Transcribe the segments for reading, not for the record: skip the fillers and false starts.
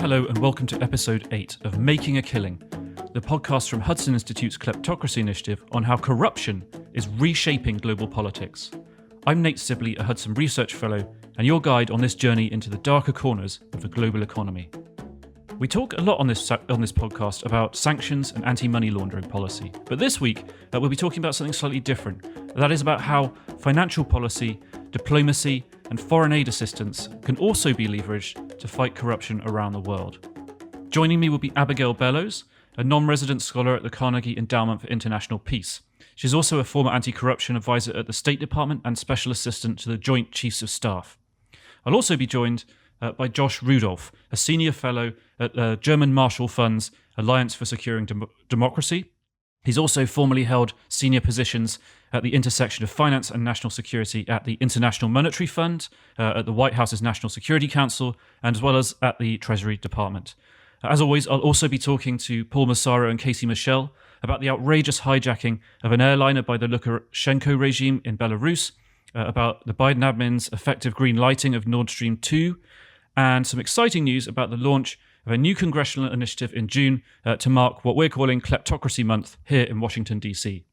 Hello and welcome to episode 8 of Making a Killing, the podcast from Hudson Institute's Kleptocracy initiative on how corruption is reshaping global politics. I'm Nate Sibley, a Hudson Research Fellow, and your guide on this journey into the darker corners of the global economy. We talk a lot on this podcast about sanctions and anti-money laundering policy, but this week we'll be talking about something slightly different. That is about how financial policy, diplomacy, and foreign aid assistance can also be leveraged to fight corruption around the world. Joining me will be Abigail Bellows, a non-resident scholar at the Carnegie Endowment for International Peace. She's also a former anti-corruption advisor at the State Department and special assistant to the Joint Chiefs of Staff. I'll also be joined by Josh Rudolph, a senior fellow at the German Marshall Fund's Alliance for Securing Democracy. He's also formerly held senior positions at the intersection of finance and national security at the International Monetary Fund, at the White House's National Security Council, and as well as at the Treasury Department. As always, I'll also be talking to Paul Massaro and Casey Michel about the outrageous hijacking of an airliner by the Lukashenko regime in Belarus, about the Biden admin's effective green lighting of Nord Stream 2, and some exciting news about the launch of a new Congressional initiative in June to mark what we're calling Kleptocracy Month here in Washington, D.C.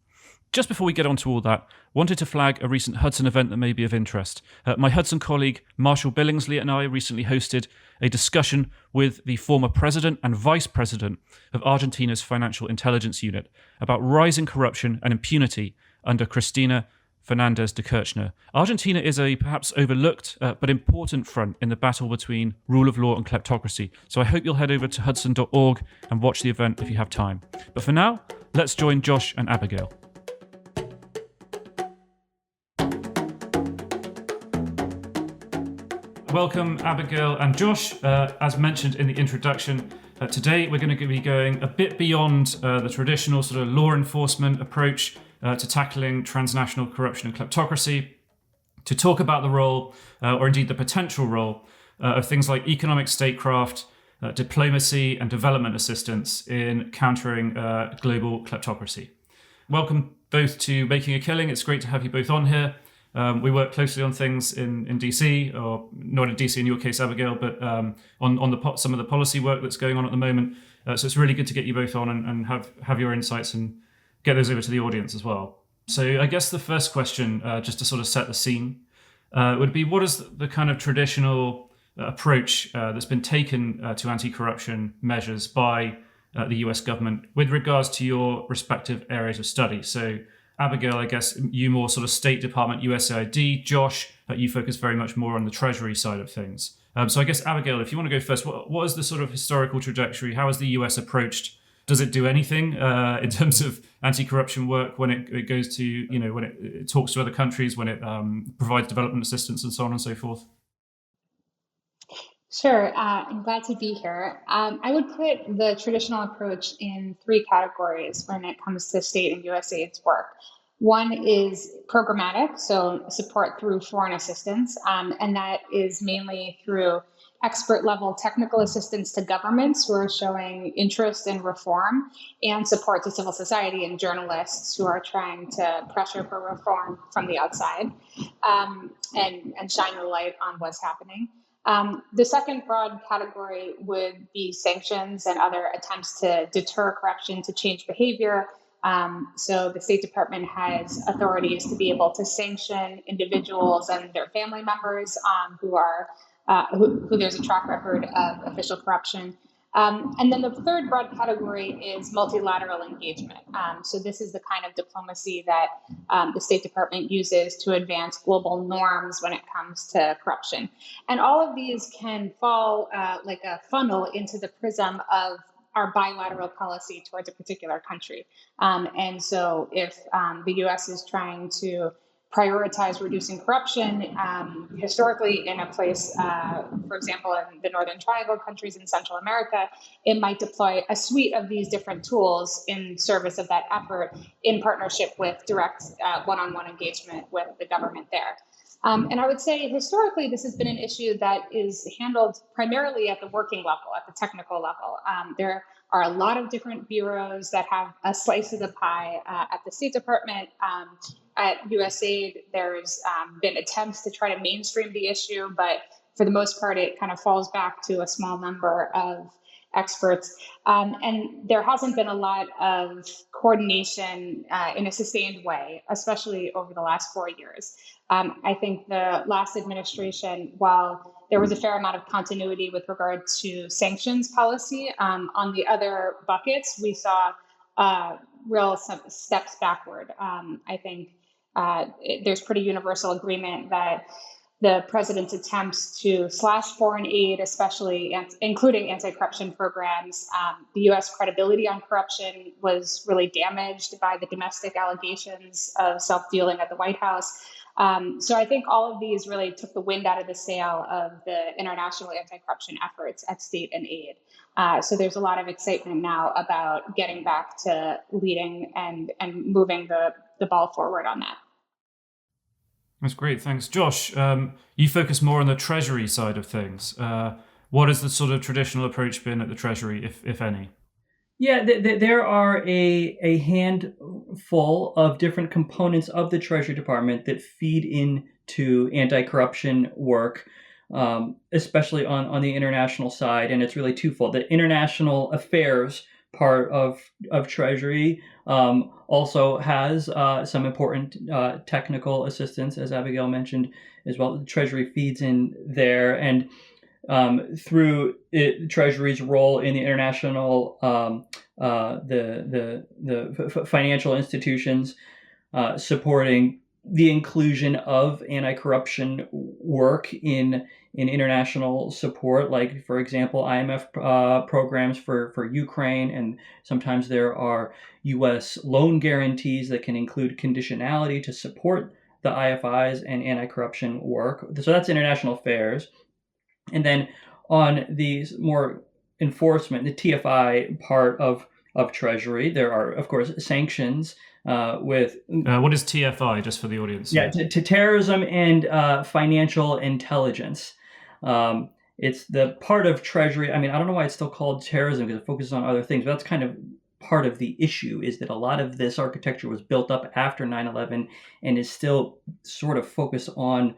Just before we get on to all that, wanted to flag a recent Hudson event that may be of interest. My Hudson colleague Marshall Billingsley and I recently hosted a discussion with the former president and vice president of Argentina's Financial Intelligence Unit about rising corruption and impunity under Cristina Fernandez de Kirchner. Argentina is a perhaps overlooked but important front in the battle between rule of law and kleptocracy, so I hope you'll head over to hudson.org and watch the event if you have time. But for now, let's join Josh and Abigail. Welcome, Abigail and Josh. As mentioned in the introduction, today we're going to be going a bit beyond the traditional sort of law enforcement approach to tackling transnational corruption and kleptocracy, to talk about the role, or indeed the potential role, of things like economic statecraft, diplomacy and development assistance in countering global kleptocracy. Welcome both to Making a Killing. It's great to have you both on here. We work closely on things in DC, or not in DC in your case, Abigail, but on some of the policy work that's going on at the moment. So it's really good to get you both on and have your insights and get those over to the audience as well. So I guess the first question, just to sort of set the scene, would be what is the kind of traditional approach that's been taken to anti-corruption measures by the US government with regards to your respective areas of study? So Abigail, I guess you more sort of State Department, USAID. Josh, you focus very much more on the Treasury side of things. So I guess, Abigail, if you want to go first, what is the sort of historical trajectory? How has the US approached? Does it do anything in terms of anti-corruption work when it goes to, when it talks to other countries, when it provides development assistance and so on and so forth? Sure. I'm glad to be here. I would put the traditional approach in three categories when it comes to state and USAID's work. One is programmatic, so support through foreign assistance, and that is mainly through expert-level technical assistance to governments who are showing interest in reform, and support to civil society and journalists who are trying to pressure for reform from the outside, and shine a light on what's happening. The second broad category would be sanctions and other attempts to deter corruption, to change behavior. So the State Department has authorities to be able to sanction individuals and their family members who there's a track record of official corruption. And then the third broad category is multilateral engagement. So this is the kind of diplomacy that the State Department uses to advance global norms when it comes to corruption. And all of these can fall like a funnel into the prism of our bilateral policy towards a particular country. And so if the US is trying to prioritize reducing corruption, historically in a place, for example, in the Northern Triangle countries in Central America, it might deploy a suite of these different tools in service of that effort in partnership with direct one-on-one engagement with the government there. And I would say historically, this has been an issue that is handled primarily at the working level, at the technical level. There are a lot of different bureaus that have a slice of the pie at the State Department. At USAID, there's been attempts to try to mainstream the issue, but for the most part, it kind of falls back to a small number of experts. And there hasn't been a lot of coordination in a sustained way, especially over the last 4 years. I think the last administration, while there was a fair amount of continuity with regard to sanctions policy, on the other buckets, we saw real steps backward. I think there's pretty universal agreement that the president's attempts to slash foreign aid, especially including anti-corruption programs, the U.S. credibility on corruption was really damaged by the domestic allegations of self-dealing at the White House. So I think all of these really took the wind out of the sail of the international anti-corruption efforts at state and aid. So there's a lot of excitement now about getting back to leading and moving the ball forward on that. That's great. Thanks. Josh, you focus more on the Treasury side of things. What has the sort of traditional approach been at the Treasury, if any? Yeah, there are a handful of different components of the Treasury Department that feed into anti-corruption work, especially on the international side. And it's really twofold. The international affairs part of Treasury also has some important technical assistance, as Abigail mentioned as well. The Treasury feeds in there, and through Treasury's role in the international, the financial institutions supporting the inclusion of anti-corruption work in international support, like, for example, IMF programs for Ukraine, and sometimes there are U.S. loan guarantees that can include conditionality to support the IFIs and anti-corruption work. So that's international affairs. And then on the more enforcement, the TFI part of Treasury, there are, of course, sanctions with... what is TFI, just for the audience? Yeah, to terrorism and financial intelligence. It's the part of Treasury. I mean, I don't know why it's still called terrorism, because it focuses on other things, but that's kind of part of the issue, is that a lot of this architecture was built up after 9/11 and is still sort of focused on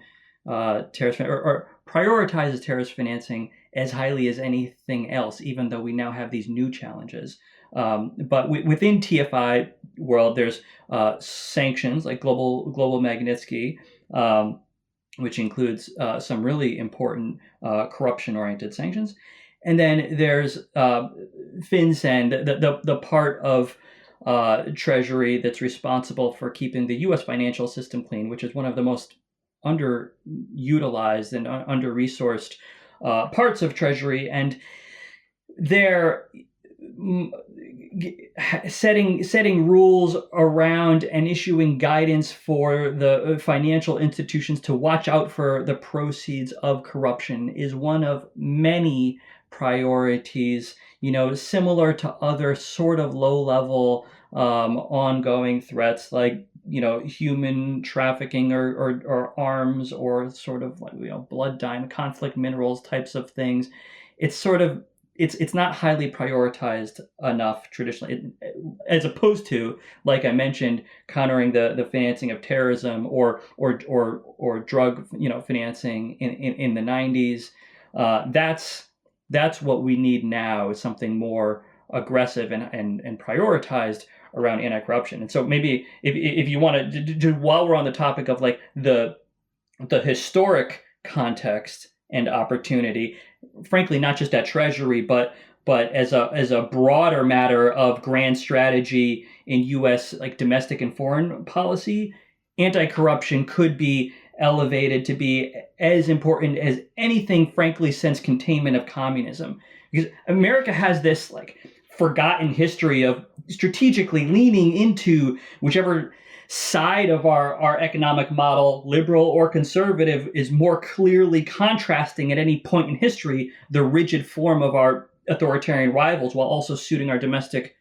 terrorist, or prioritizes terrorist financing as highly as anything else, even though we now have these new challenges. But within TFI world, there's sanctions like global Magnitsky, which includes some really important corruption-oriented sanctions. And then there's FinCEN, the part of Treasury that's responsible for keeping the U.S. financial system clean, which is one of the most underutilized and under-resourced parts of Treasury. And they're setting rules around and issuing guidance for the financial institutions to watch out for the proceeds of corruption is one of many priorities, similar to other sort of low-level ongoing threats like, human trafficking or arms, or sort of like, blood diamond, conflict minerals types of things. It's sort of, it's not highly prioritized enough traditionally, as opposed to, like I mentioned, countering the financing of terrorism or drug financing in the 90s. That's what we need now, is something more aggressive and prioritized around anti-corruption. And so maybe if you want to, while we're on the topic of like the historic context and opportunity, frankly, not just at Treasury, but as a broader matter of grand strategy in U.S. like domestic and foreign policy, anti-corruption could be elevated to be as important as anything, frankly, since containment of communism. Because America has this like forgotten history of strategically leaning into whichever side of our economic model, liberal or conservative, is more clearly contrasting at any point in history the rigid form of our authoritarian rivals, while also suiting our domestic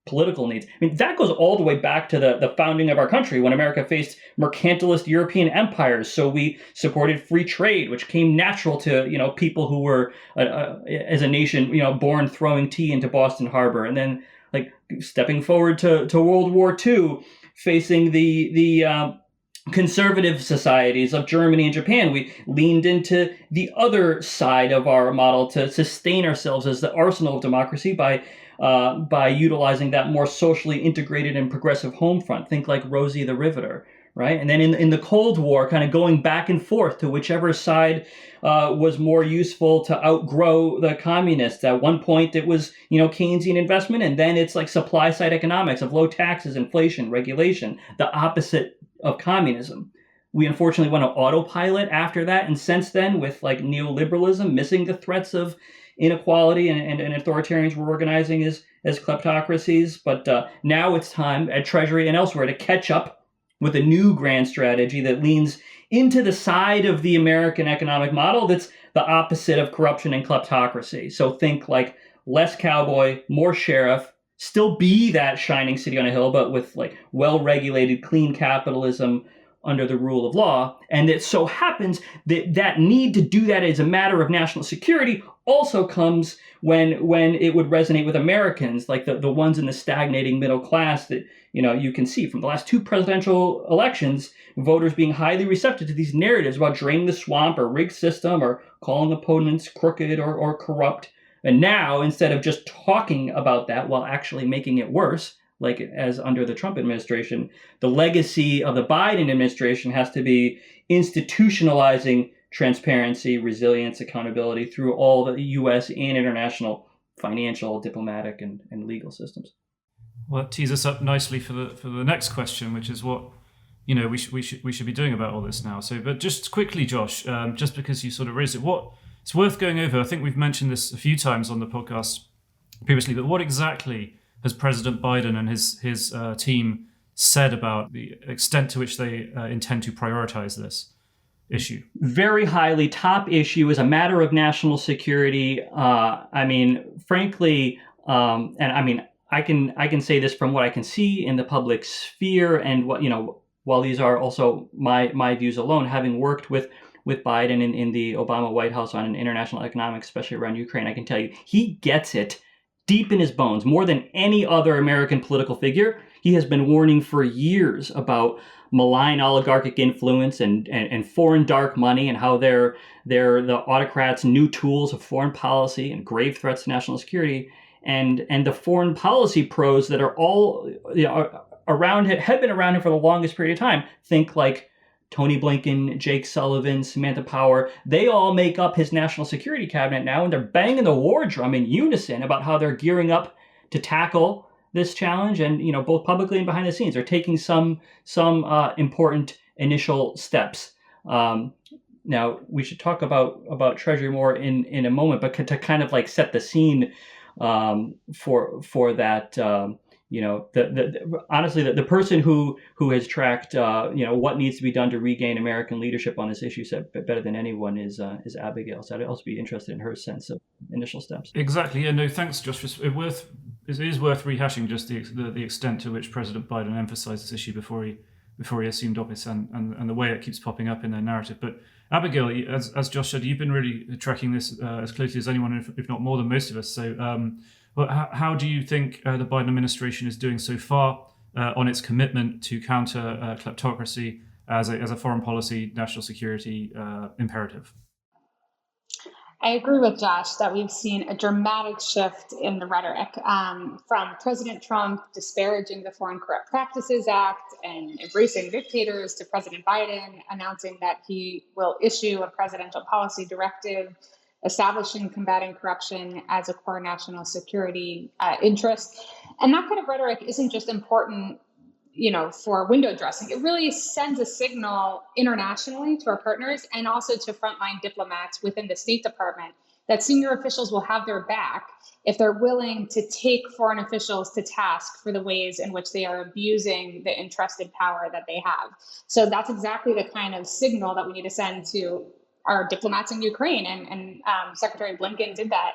political needs. I mean, that goes all the way back to the founding of our country, when America faced mercantilist European empires. So we supported free trade, which came natural to people who were as a nation born throwing tea into Boston Harbor. And then like stepping forward to World War II, facing the conservative societies of Germany and Japan. We leaned into the other side of our model to sustain ourselves as the arsenal of democracy by utilizing that more socially integrated and progressive home front. Think like Rosie the Riveter, right? And then in the Cold War, kind of going back and forth to whichever side was more useful to outgrow the communists. At one point, it was Keynesian investment, and then it's like supply side economics of low taxes, inflation, regulation, the opposite of communism. We unfortunately went on autopilot after that, and since then, with like neoliberalism, missing the threats of inequality and authoritarians were organizing as kleptocracies. But now it's time at Treasury and elsewhere to catch up with a new grand strategy that leans into the side of the American economic model that's the opposite of corruption and kleptocracy. So think like less cowboy, more sheriff, still be that shining city on a hill, but with like well-regulated, clean capitalism under the rule of law. And it so happens that that need to do that as a matter of national security also comes when it would resonate with Americans, like the ones in the stagnating middle class that you can see from the last two presidential elections, voters being highly receptive to these narratives about draining the swamp or rigged system or calling opponents crooked or corrupt. And now, instead of just talking about that while actually making it worse, like as under the Trump administration, the legacy of the Biden administration has to be institutionalizing transparency, resilience, accountability through all the U.S. and international financial, diplomatic, and legal systems. Well, that tees us up nicely for the next question, which is what we should be doing about all this now. So, but just quickly, Josh, just because you sort of raised it, it's worth going over. I think we've mentioned this a few times on the podcast previously, but what exactly has President Biden and his team said about the extent to which they intend to prioritize this issue? Very highly top issue is a matter of national security. Frankly, I can say this from what I can see in the public sphere, and while these are also my views alone, having worked with Biden in the Obama White House on international economics, especially around Ukraine, I can tell you he gets it deep in his bones. More than any other American political figure, he has been warning for years about malign oligarchic influence and foreign dark money and how they're the autocrats' new tools of foreign policy and grave threats to national security. And the foreign policy pros that are all around him, have been around him for the longest period of time. Think like Tony Blinken, Jake Sullivan, Samantha Power. They all make up his national security cabinet now, and they're banging the war drum in unison about how they're gearing up to tackle this challenge. And both publicly and behind the scenes are taking some important initial steps. Now we should talk about Treasury more in a moment, but to kind of like set the scene for that. Honestly, the person who has tracked what needs to be done to regain American leadership on this issue said better than anyone is Abigail. So I'd also be interested in her sense of initial steps. Exactly. Yeah. No. Thanks, Josh. It is worth rehashing just the extent to which President Biden emphasized this issue before he assumed office and the way it keeps popping up in their narrative. But Abigail, as Josh said, you've been really tracking this as closely as anyone, if not more than most of us. So. Well, how do you think the Biden administration is doing so far on its commitment to counter kleptocracy as a foreign policy, national security imperative? I agree with Josh that we've seen a dramatic shift in the rhetoric from President Trump disparaging the Foreign Corrupt Practices Act and embracing dictators to President Biden announcing that he will issue a presidential policy directive establishing combating corruption as a core national security interest. And that kind of rhetoric isn't just important, for window dressing. It really sends a signal internationally to our partners and also to frontline diplomats within the State Department that senior officials will have their back if they're willing to take foreign officials to task for the ways in which they are abusing the entrusted power that they have. So that's exactly the kind of signal that we need to send to our diplomats in Ukraine, and Secretary Blinken did that.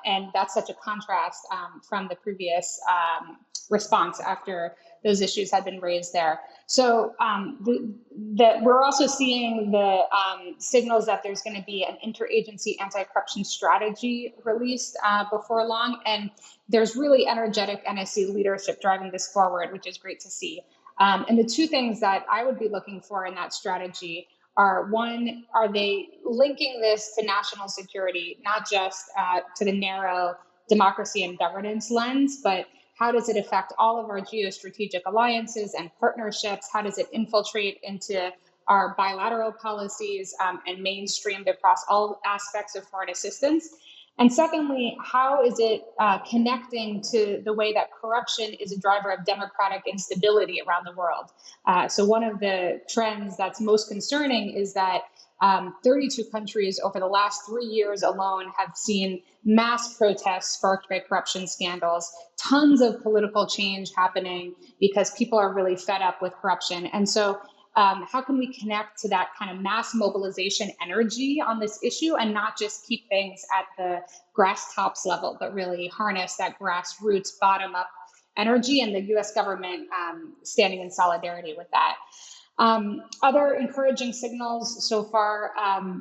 And that's such a contrast from the previous response after those issues had been raised there. So we're also seeing the signals that there's going to be an interagency anti-corruption strategy released before long. And there's really energetic NSC leadership driving this forward, which is great to see. And the two things that I would be looking for in that strategy are, one, are they linking this to national security, not just to the narrow democracy and governance lens, but how does it affect all of our geostrategic alliances and partnerships? How does it infiltrate into our bilateral policies and mainstreamed across all aspects of foreign assistance? And secondly, how is it connecting to the way that corruption is a driver of democratic instability around the world? So one of the trends that's most concerning is that 32 countries over the last 3 years alone have seen mass protests sparked by corruption scandals, tons of political change happening because people are really fed up with corruption. And so how can we connect to that kind of mass mobilization energy on this issue and not just keep things at the grass tops level, but really harness that grassroots bottom up energy, and the US government standing in solidarity with that. Other encouraging signals so far,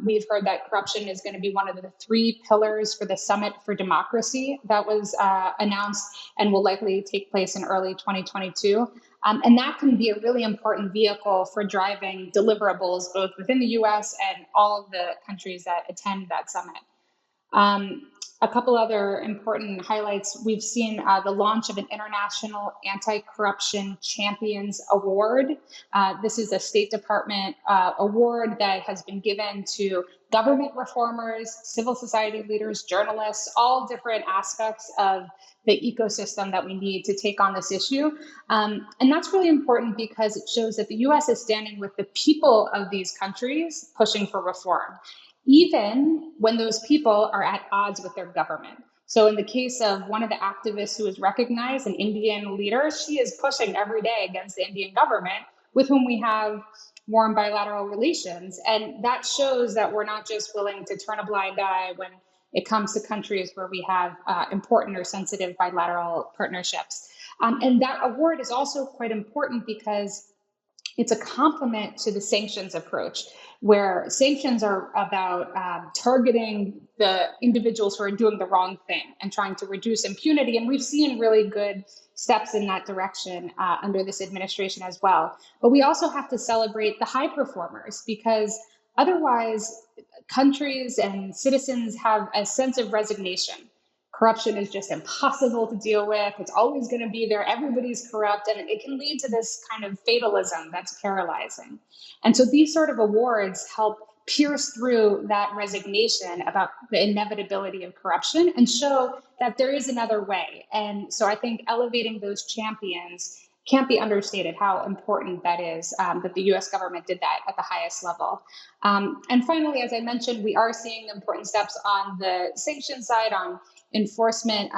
we've heard that corruption is going to be one of the 3 pillars for the Summit for Democracy that was announced and will likely take place in early 2022. And that can be a really important vehicle for driving deliverables both within the US and all of the countries that attend that summit. A couple other important highlights. We've seen the launch of an International Anti-Corruption Champions Award. This is a State Department award that has been given to government reformers, civil society leaders, journalists, all different aspects of the ecosystem that we need to take on this issue. And that's really important because it shows that the US is standing with the people of these countries pushing for reform, even when those people are at odds with their government. So in the case of one of the activists who is recognized, an Indian leader, she is pushing every day against the Indian government with whom we have warm bilateral relations. And that shows that we're not just willing to turn a blind eye when it comes to countries where we have important or sensitive bilateral partnerships. And that award is also quite important because it's a complement to the sanctions approach, where sanctions are about targeting the individuals who are doing the wrong thing and trying to reduce impunity. And we've seen really good steps in that direction under this administration as well. But we also have to celebrate the high performers, because otherwise countries and citizens have a sense of resignation. Corruption is just impossible to deal with. It's always going to be there. Everybody's corrupt. And it can lead to this kind of fatalism that's paralyzing. And so these sort of awards help pierce through that resignation about the inevitability of corruption and show that there is another way. And so I think elevating those champions can't be understated how important that is, that the US government did that at the highest level. And finally, as I mentioned, we are seeing important steps on the sanctions side, on enforcement,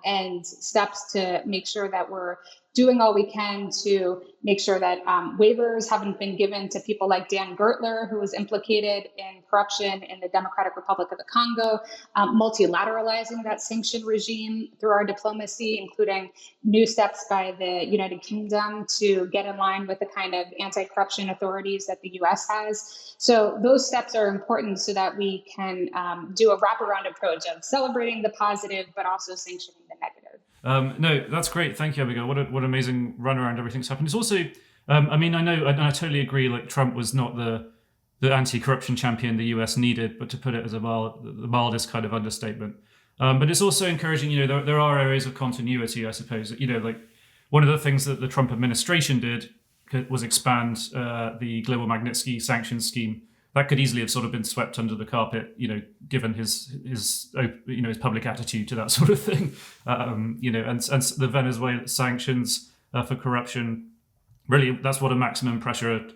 and steps to make sure that we're doing all we can to make sure that waivers haven't been given to people like Dan Gertler, who was implicated in corruption in the Democratic Republic of the Congo, multilateralizing that sanction regime through our diplomacy, including new steps by the United Kingdom to get in line with the kind of anti-corruption authorities that the US has. So those steps are important so that we can do a wraparound approach of celebrating the positive, but also sanctioning the negative. No, that's great. Thank you, Abigail. What an amazing run around everything's happened. It's also, I mean, I know, and I totally agree, like Trump was not the anti-corruption champion the US needed, but to put it as the mildest kind of understatement. But it's also encouraging, there are areas of continuity, I suppose. Like one of the things that the Trump administration did was expand the global Magnitsky sanctions scheme. That could easily have sort of been swept under the carpet, given his public attitude to that sort of thing. And the Venezuela sanctions for corruption, really, that's what a maximum pressure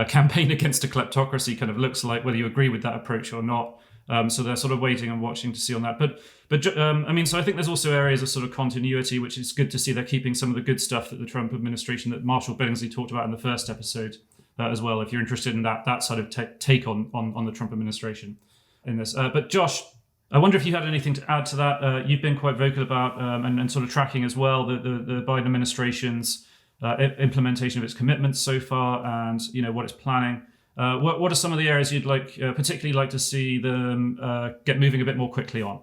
campaign against a kleptocracy kind of looks like, whether you agree with that approach or not. So they're sort of waiting and watching to see on that. But so I think there's also areas of sort of continuity, which is good to see. They're keeping some of the good stuff that the Trump administration, that Marshall Billingsley talked about in the first episode, as well, if you're interested in that sort of take on the Trump administration in this. But Josh, I wonder if you had anything to add to that. You've been quite vocal about and sort of tracking as well the Biden administration's implementation of its commitments so far, and what it's planning. What are some of the areas you'd particularly like to see them get moving a bit more quickly on?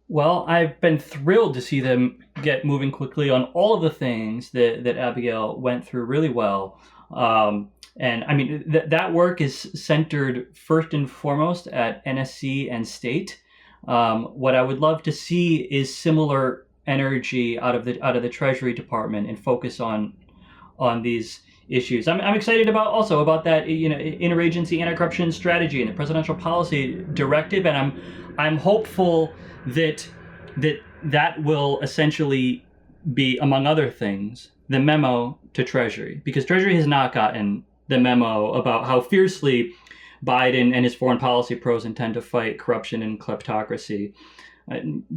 Well, I've been thrilled to see them get moving quickly on all of the things that Abigail went through really well. And I mean, that work is centered first and foremost at NSC and state. What I would love to see is similar energy out of the Treasury Department and focus on these issues. I'm excited about that interagency anti-corruption strategy and the presidential policy directive, and I'm hopeful that that will essentially be, among other things, the memo to Treasury, because Treasury has not gotten the memo about how fiercely Biden and his foreign policy pros intend to fight corruption and kleptocracy.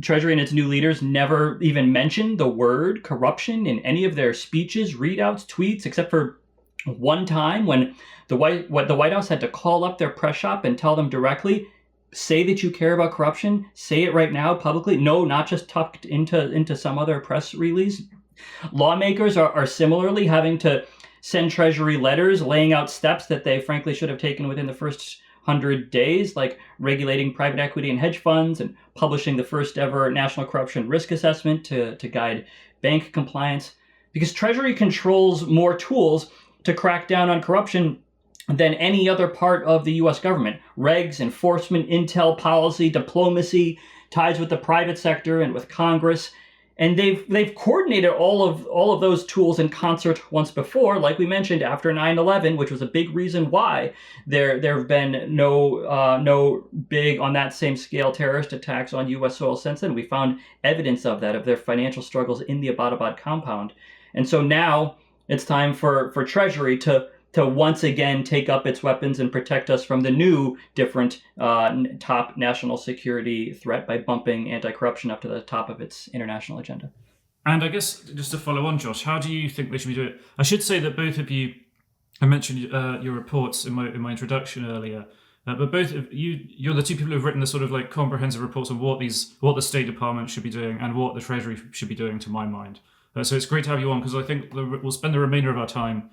Treasury and its new leaders never even mentioned the word corruption in any of their speeches, readouts, tweets, except for one time when the White House had to call up their press shop and tell them directly, say that you care about corruption, say it right now publicly. No, not just tucked into some other press release. Lawmakers are similarly having to send Treasury letters laying out steps that they frankly should have taken within the first 100 days, like regulating private equity and hedge funds and publishing the first ever national corruption risk assessment to guide bank compliance. Because Treasury controls more tools to crack down on corruption than any other part of the U.S. government. Regs, enforcement, intel, policy, diplomacy, ties with the private sector and with Congress. And they've coordinated all of those tools in concert once before, like we mentioned, after 9/11, which was a big reason why there have been no big on that same scale terrorist attacks on U.S. soil since then. We found evidence of that, of their financial struggles in the Abbottabad compound. And so now it's time for Treasury to once again take up its weapons and protect us from the new, different top national security threat by bumping anti-corruption up to the top of its international agenda. And I guess, just to follow on, Josh, how do you think they should be doing it? I should say that both of you, I mentioned your reports in my introduction earlier, but both of you're the two people who've written the sort of like comprehensive reports on what the State Department should be doing and what the Treasury should be doing, to my mind. So it's great to have you on, because I think we'll spend the remainder of our time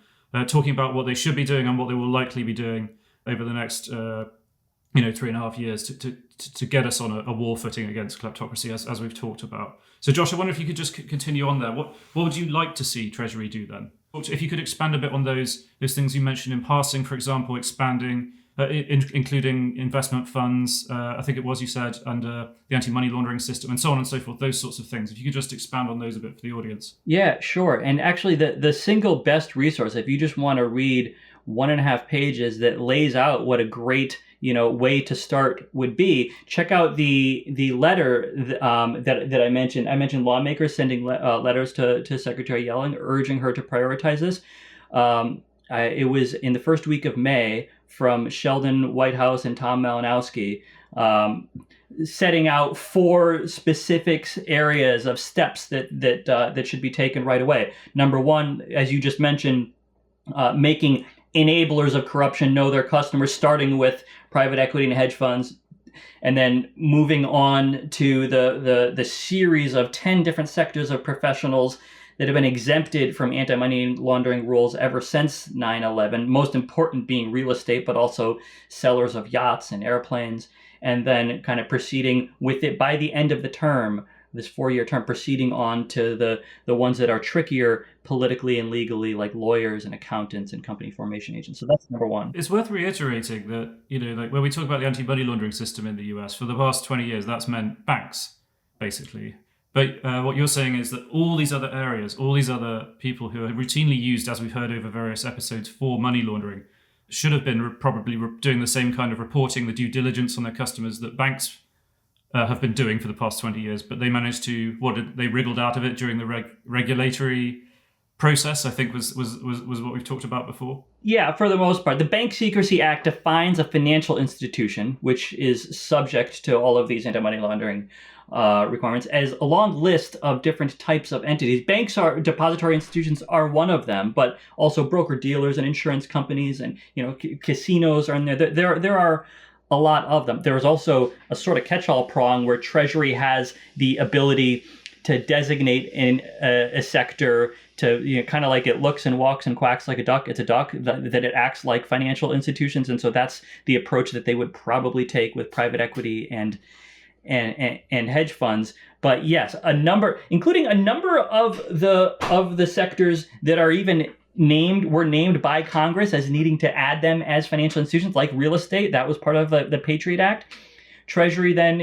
talking about what they should be doing and what they will likely be doing over the next 3.5 years to get us on a war footing against kleptocracy, as we've talked about. So Josh, I wonder if you could just continue on there. What would you like to see Treasury do then? If you could expand a bit on those things you mentioned in passing, for example, expanding, including investment funds, I think it was you said, under the anti-money laundering system, and so on and so forth, those sorts of things. If you could just expand on those a bit for the audience. Yeah, sure. And actually the single best resource, if you just want to read 1.5 pages that lays out what a great way to start would be, check out the letter that I mentioned. I mentioned lawmakers sending letters to Secretary Yellen, urging her to prioritize this. It was in the first week of May, from Sheldon Whitehouse and Tom Malinowski, setting out 4 specific areas of steps that should be taken right away. Number 1, as you just mentioned, making enablers of corruption know their customers, starting with private equity and hedge funds, and then moving on to the series of 10 different sectors of professionals that have been exempted from anti-money laundering rules ever since 9/11, most important being real estate, but also sellers of yachts and airplanes, and then kind of proceeding with it by the end of the term, this 4-year term, proceeding on to the ones that are trickier politically and legally, like lawyers and accountants and company formation agents. So that's number 1. It's worth reiterating that, like when we talk about the anti-money laundering system in the US, for the past 20 years, that's meant banks, basically. But what you're saying is that all these other areas, all these other people who are routinely used, as we've heard over various episodes, for money laundering, should have been probably doing the same kind of reporting, the due diligence on their customers that banks have been doing for the past 20 years. But they managed to, they wriggled out of it during the regulatory process, I think was what we've talked about before. Yeah, for the most part. The Bank Secrecy Act defines a financial institution, which is subject to all of these anti-money laundering requirements, as a long list of different types of entities. Depository institutions are one of them, but also broker-dealers and insurance companies and casinos are in there. There are a lot of them. There is also a sort of catch-all prong where Treasury has the ability to designate in a sector to kind of like it looks and walks and quacks like a duck. It's a duck, that it acts like financial institutions, and so that's the approach that they would probably take with private equity and and hedge funds. But yes, including a number of the sectors that are even were named by Congress as needing to add them as financial institutions, like real estate. That was part of the Patriot Act. Treasury then,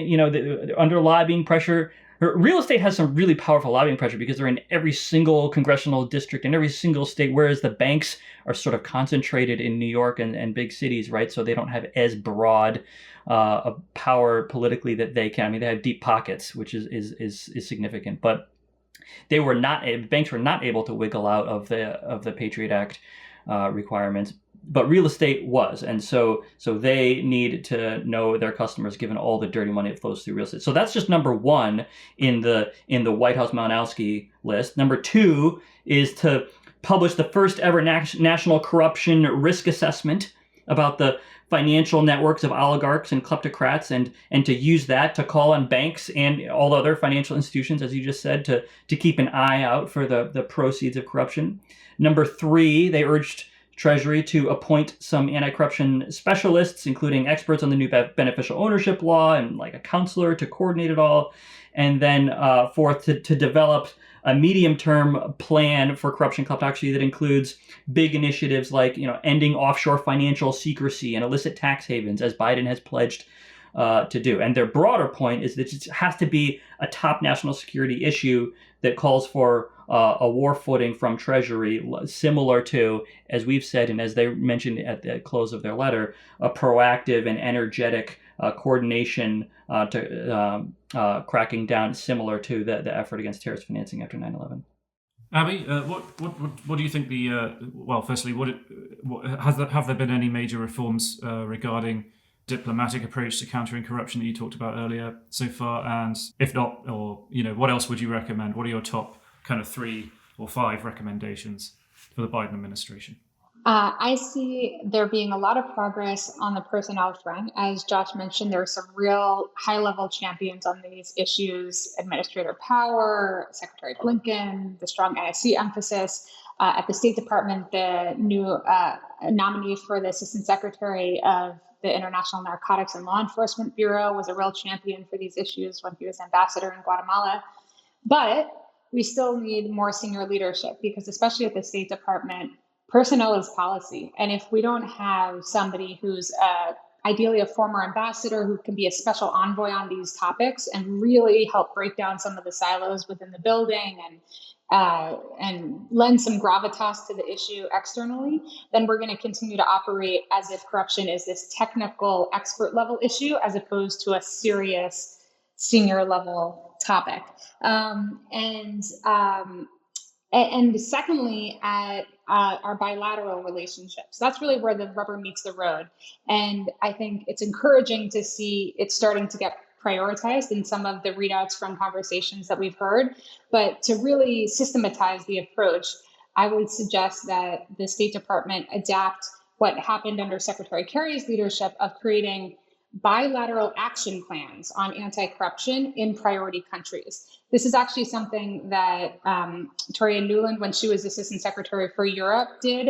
under lobbying pressure. Real estate has some really powerful lobbying pressure because they're in every single congressional district in every single state, whereas the banks are sort of concentrated in New York and big cities, right? So they don't have as broad a power politically that they can. I mean, they have deep pockets, which is significant, but banks were not able to wiggle out of the Patriot Act requirements. But real estate was, and so they need to know their customers, given all the dirty money that flows through real estate. So that's just number one in the White House Malinowski list. Number two is to publish the first ever national corruption risk assessment about the financial networks of oligarchs and kleptocrats, and to use that to call on banks and all other financial institutions, as you just said, to keep an eye out for the proceeds of corruption. Number three, they urged Treasury to appoint some anti-corruption specialists, including experts on the new beneficial ownership law and like a counselor to coordinate it all. And then fourth, to develop a medium-term plan for corruption kleptocracy that includes big initiatives like ending offshore financial secrecy and illicit tax havens, as Biden has pledged to do. And their broader point is that it has to be a top national security issue that calls for a war footing from Treasury, similar to, as we've said, and as they mentioned at the close of their letter, a proactive and energetic coordination to cracking down, similar to the effort against terrorist financing after 9/11. Abby, what do you think firstly, have there been any major reforms regarding diplomatic approach to countering corruption that you talked about earlier so far? And if not, or what else would you recommend? What are your top kind of 3 or 5 recommendations for the Biden administration? I see there being a lot of progress on the personnel front. As Josh mentioned, there are some real high-level champions on these issues: Administrator Power, Secretary Blinken, the strong NSC emphasis. At the State Department, the new nominee for the Assistant Secretary of the International Narcotics and Law Enforcement Bureau was a real champion for these issues when he was ambassador in Guatemala. But we still need more senior leadership, because especially at the State Department, personnel is policy. And if we don't have somebody who's ideally a former ambassador who can be a special envoy on these topics and really help break down some of the silos within the building and lend some gravitas to the issue externally, then we're going to continue to operate as if corruption is this technical expert level issue as opposed to a serious senior level topic. And secondly, at our bilateral relationships, that's really where the rubber meets the road. And I think it's encouraging to see it starting to get prioritized in some of the readouts from conversations that we've heard. But to really systematize the approach, I would suggest that the State Department adapt what happened under Secretary Kerry's leadership of creating bilateral action plans on anti-corruption in priority countries. This is actually something that Toria Nuland, when she was Assistant Secretary for Europe, did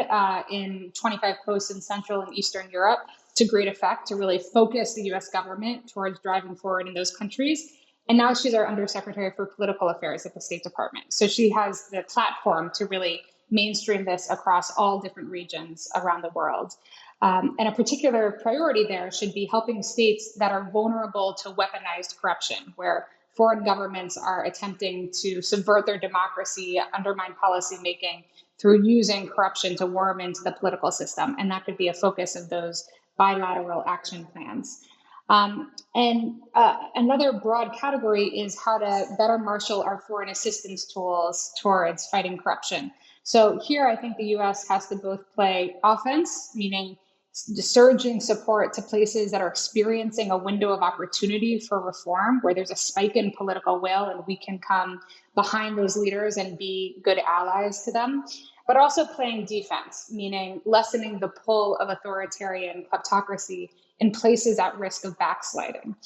in 25 posts in Central and Eastern Europe to great effect, to really focus the US government towards driving forward in those countries. And now she's our Undersecretary for Political Affairs at the State Department. So she has the platform to really mainstream this across all different regions around the world. And a particular priority there should be helping states that are vulnerable to weaponized corruption, where foreign governments are attempting to subvert their democracy, undermine policymaking through using corruption to worm into the political system. And that could be a focus of those bilateral action plans. Another broad category is how to better marshal our foreign assistance tools towards fighting corruption. So here, I think the US has to both play offense, meaning surging support to places that are experiencing a window of opportunity for reform, where there's a spike in political will and we can come behind those leaders and be good allies to them, but also playing defense, meaning lessening the pull of authoritarian kleptocracy in places at risk of backsliding.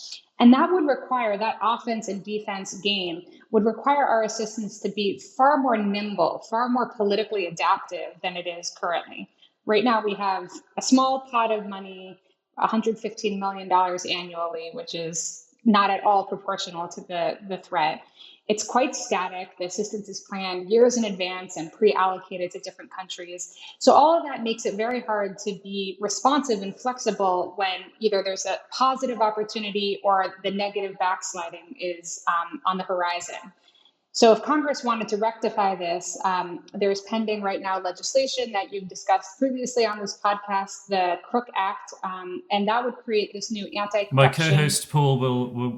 And that would require, that offense and defense game would require our assistance to be far more nimble, far more politically adaptive than it is currently. Right now, we have a small pot of money, $115 million annually, which is not at all proportional to the threat. It's quite static. The assistance is planned years in advance and pre-allocated to different countries. So all of that makes it very hard to be responsive and flexible when either there's a positive opportunity or the negative backsliding is on the horizon. So if Congress wanted to rectify this, there's pending right now legislation that you've discussed previously on this podcast, the Crook Act, and that would create this new anti-corruption. My co-host Paul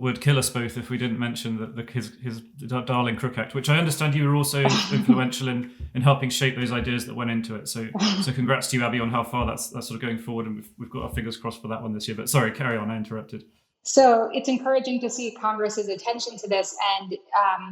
would kill us both if we didn't mention that his darling Crook Act, which I understand you were also influential in helping shape those ideas that went into it. So congrats to you, Abby, on how far that's sort of going forward, and we've got our fingers crossed for that one this year. But sorry, carry on, I interrupted. So it's encouraging to see Congress's attention to this, and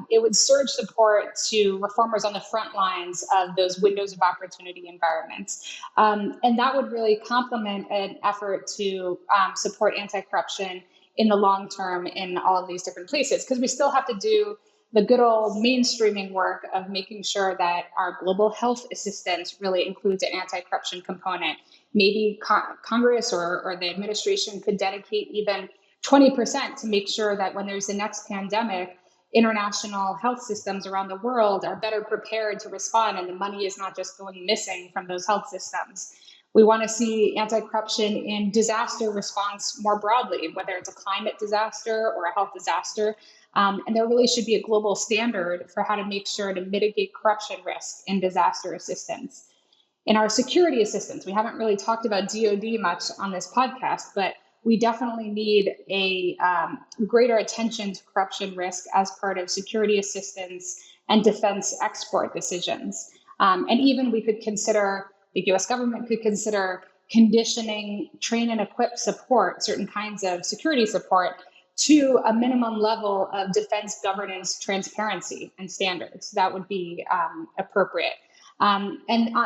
it would surge support to reformers on the front lines of those windows of opportunity environments. And that would really complement an effort to support anti-corruption in the long term in all of these different places, because we still have to do the good old mainstreaming work of making sure that our global health assistance really includes an anti-corruption component. Maybe Congress or the administration could dedicate even 20% to make sure that when there's the next pandemic, international health systems around the world are better prepared to respond, and the money is not just going missing from those health systems. We want to see anti-corruption in disaster response more broadly, whether it's a climate disaster or a health disaster. And there really should be a global standard for how to make sure to mitigate corruption risk in disaster assistance. In our security assistance, we haven't really talked about DoD much on this podcast, but we definitely need a greater attention to corruption risk as part of security assistance and defense export decisions. And even we could consider, the US government could consider conditioning train and equip support, certain kinds of security support, to a minimum level of defense governance transparency and standards. That would be appropriate. And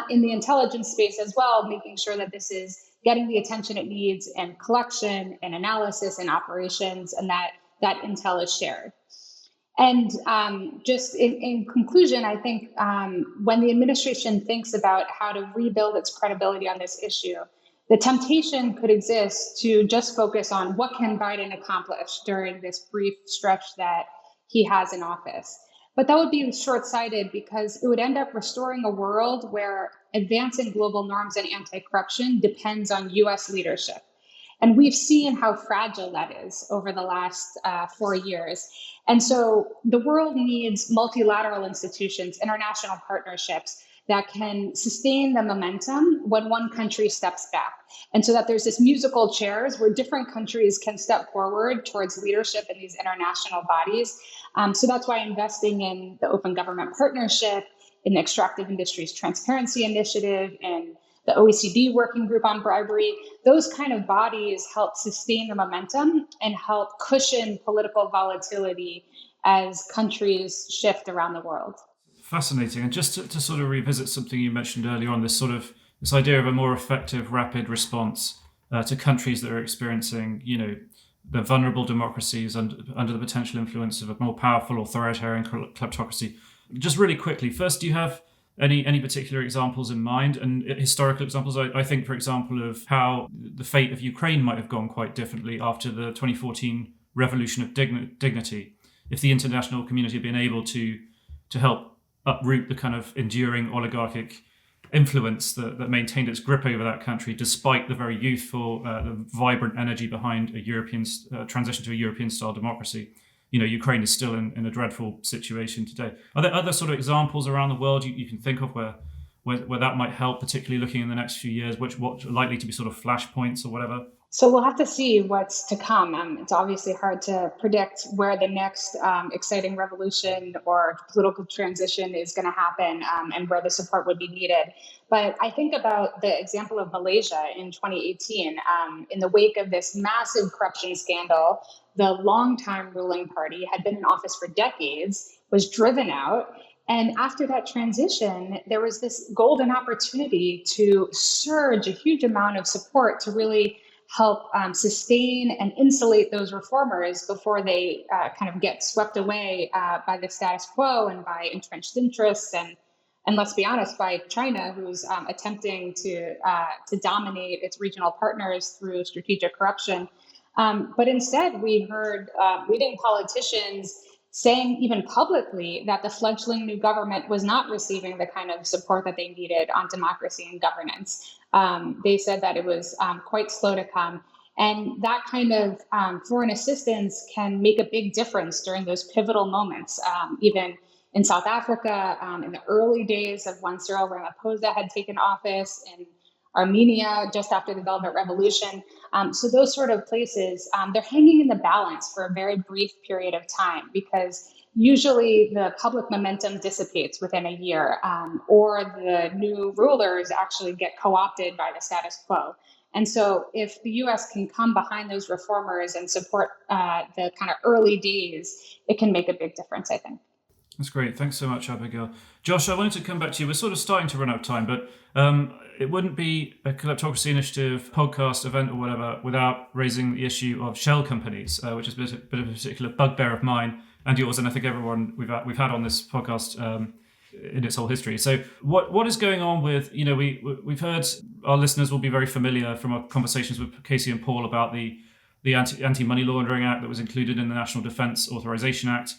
in the intelligence space as well, making sure that this is getting the attention it needs in collection and analysis and operations, and that intel is shared. And just in conclusion, I think when the administration thinks about how to rebuild its credibility on this issue, the temptation could exist to just focus on what can Biden accomplish during this brief stretch that he has in office. But that would be short-sighted, because it would end up restoring a world where advancing global norms and anti-corruption depends on US leadership. And we've seen how fragile that is over the last 4 years. And so the world needs multilateral institutions, international partnerships that can sustain the momentum when one country steps back. And so that there's this musical chairs where different countries can step forward towards leadership in these international bodies. So that's why investing in the Open Government Partnership, in the Extractive Industries Transparency Initiative, and the OECD Working Group on Bribery, those kind of bodies help sustain the momentum and help cushion political volatility as countries shift around the world. Fascinating. And just to sort of revisit something you mentioned earlier on, this idea of a more effective, rapid response to countries that are experiencing, the vulnerable democracies under the potential influence of a more powerful authoritarian kleptocracy. Just really quickly, first, do you have any particular examples in mind, and historical examples? I think, for example, of how the fate of Ukraine might have gone quite differently after the 2014 revolution of dignity, if the international community had been able to help uproot the kind of enduring oligarchic influence that maintained its grip over that country, despite the very youthful, the vibrant energy behind a European transition to a European-style democracy. Ukraine is still in a dreadful situation today. Are there other sort of examples around the world you can think of where that might help, particularly looking in the next few years, what are likely to be sort of flashpoints or whatever? So we'll have to see what's to come. It's obviously hard to predict where the next exciting revolution or political transition is going to happen, and where the support would be needed. But I think about the example of Malaysia in 2018. In the wake of this massive corruption scandal, the longtime ruling party had been in office for decades, was driven out. And after that transition, there was this golden opportunity to surge a huge amount of support to really help sustain and insulate those reformers before they kind of get swept away by the status quo and by entrenched interests, and let's be honest, by China, who's attempting to dominate its regional partners through strategic corruption. But instead, we heard leading politicians saying even publicly that the fledgling new government was not receiving the kind of support that they needed on democracy and governance. They said that it was quite slow to come. And that kind of foreign assistance can make a big difference during those pivotal moments. Even in South Africa, in the early days of when Cyril Ramaphosa had taken office, in Armenia just after the Velvet Revolution. So those sort of places, they're hanging in the balance for a very brief period of time, because usually the public momentum dissipates within a year, or the new rulers actually get co-opted by the status quo. And so if the US can come behind those reformers and support the kind of early days, it can make a big difference, I think. That's great. Thanks so much, Abigail. Josh, I wanted to come back to you. We're sort of starting to run out of time, but it wouldn't be a Kleptocracy Initiative podcast, event, or whatever without raising the issue of shell companies, which has been a bit of a particular bugbear of mine and yours, and I think everyone we've had on this podcast in its whole history. So what is going on with, we've heard, our listeners will be very familiar from our conversations with Casey and Paul about the Anti-Money Laundering Act that was included in the National Defense Authorization Act,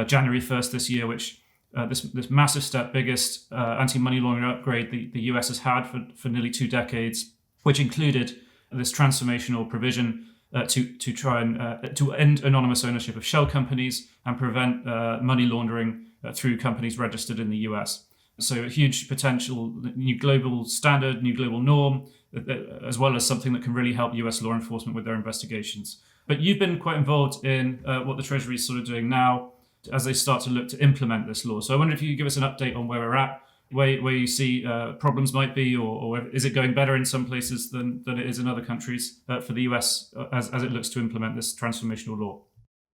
January 1st this year, which this massive step, biggest anti-money laundering upgrade the US has had for nearly 2 decades, which included this transformational provision to try and to end anonymous ownership of shell companies and prevent money laundering through companies registered in the US. So a huge potential new global standard, new global norm, as well as something that can really help US law enforcement with their investigations. But you've been quite involved in what the Treasury is sort of doing now as they start to look to implement this law. So I wonder if you could give us an update on where we're at, where you see problems might be, or is it going better in some places than it is in other countries for the US as it looks to implement this transformational law?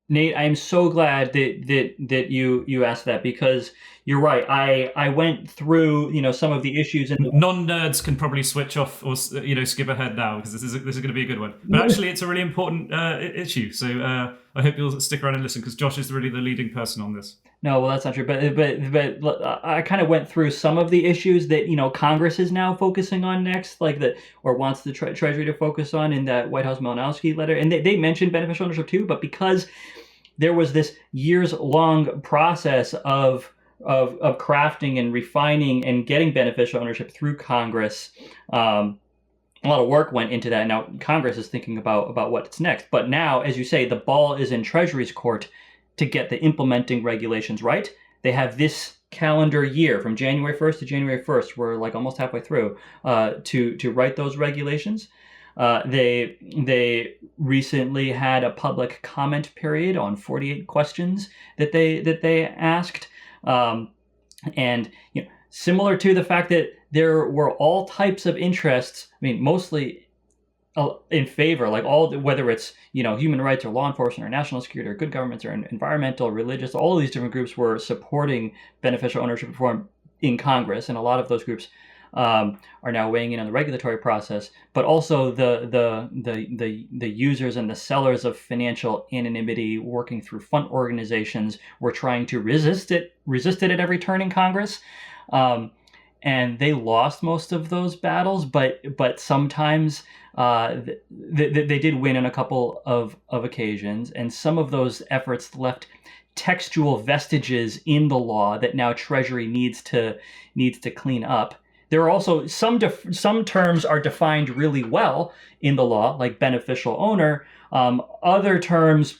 Nate, I am so glad that you asked that, because you're right. I went through some of the issues, and non-nerds can probably switch off or skip ahead now, because this is going to be a good one. But actually, it's a really important issue. So I hope you'll stick around and listen, because Josh is really the leading person on this. No, well, that's not true. But I kind of went through some of the issues that Congress is now focusing on next, or wants the Treasury to focus on in that White House Malinowski letter, and they mentioned beneficial ownership too. But because there was this years-long process of crafting and refining and getting beneficial ownership through Congress, a lot of work went into that. Now Congress is thinking about what's next. But now, as you say, the ball is in Treasury's court to get the implementing regulations right. They have this calendar year from January 1st to January 1st. We're almost halfway through to write those regulations. They recently had a public comment period on 48 questions that they asked, and similar to the fact that there were all types of interests. I mean, mostly in favor, whether it's human rights or law enforcement or national security or good governments or environmental, religious, all of these different groups were supporting beneficial ownership reform in Congress, and a lot of those groups are now weighing in on the regulatory process, but also the users and the sellers of financial anonymity working through fund organizations were trying to resist it at every turn in Congress. And they lost most of those battles, but sometimes they did win on a couple of occasions, and some of those efforts left textual vestiges in the law that now Treasury needs to clean up. There are also some terms are defined really well in the law, like beneficial owner. Other terms,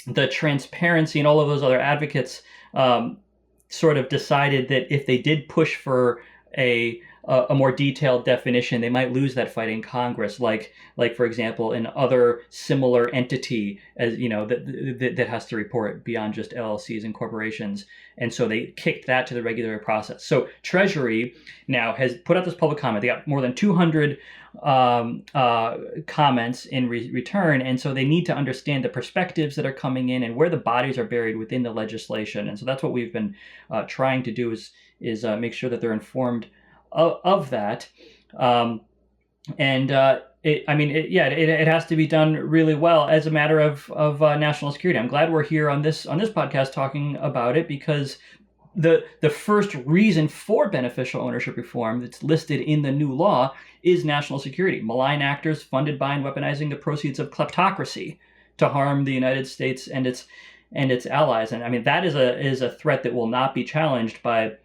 the transparency and all of those other advocates sort of decided that if they did push for a more detailed definition, they might lose that fight in Congress. Like for example, an other similar entity, as that has to report beyond just LLCs and corporations, and so they kicked that to the regulatory process. So Treasury now has put out this public comment. They got more than 200 comments in return, and so they need to understand the perspectives that are coming in and where the bodies are buried within the legislation. And so that's what we've been trying to do is make sure that they're informed of that. It has to be done really well as a matter of national security. I'm glad we're here on this podcast talking about it, because the first reason for beneficial ownership reform that's listed in the new law is national security. Malign actors funded by and weaponizing the proceeds of kleptocracy to harm the United States and its allies. And I mean, that is a threat that will not be challenged by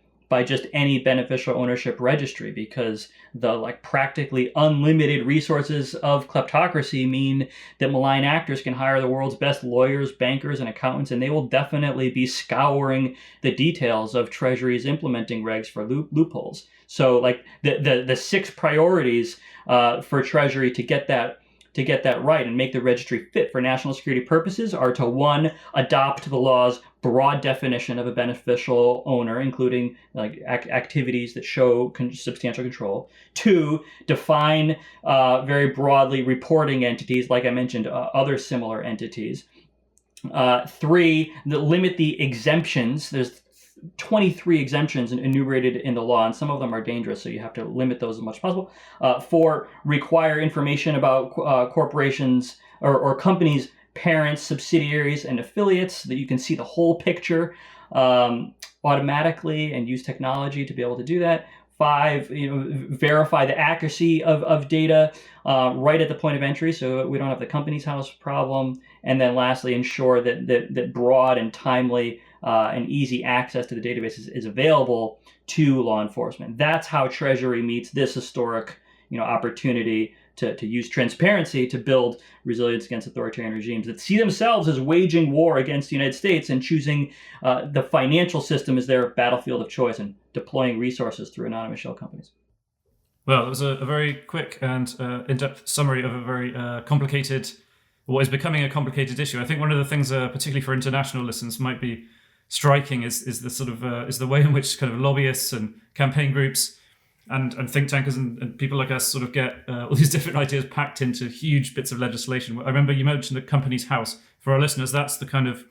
just any beneficial ownership registry, because the practically unlimited resources of kleptocracy mean that malign actors can hire the world's best lawyers, bankers, and accountants, and they will definitely be scouring the details of Treasury's implementing regs for loopholes. So the 6 priorities for Treasury to get that right and make the registry fit for national security purposes are to 1, adopt the law's broad definition of a beneficial owner, including activities that show substantial control. 2, define very broadly reporting entities, like I mentioned, other similar entities. 3, limit the exemptions. There's 23 exemptions enumerated in the law, and some of them are dangerous, so you have to limit those as much as possible. 4, require information about corporations or companies' parents, subsidiaries, and affiliates so that you can see the whole picture automatically, and use technology to be able to do that. 5, verify the accuracy of data right at the point of entry, so we don't have the company's house problem. And then lastly, ensure that broad and timely and easy access to the database is available to law enforcement. That's how Treasury meets this historic opportunity to use transparency to build resilience against authoritarian regimes that see themselves as waging war against the United States and choosing the financial system as their battlefield of choice and deploying resources through anonymous shell companies. Well, it was a very quick and in-depth summary of a very complicated, what is becoming a complicated issue. I think one of the things, particularly for international listeners, might be striking is the sort of is the way in which kind of lobbyists and campaign groups and think tankers and people like us sort of get all these different ideas packed into huge bits of legislation. I remember you mentioned the Companies House. For our listeners, that's the kind of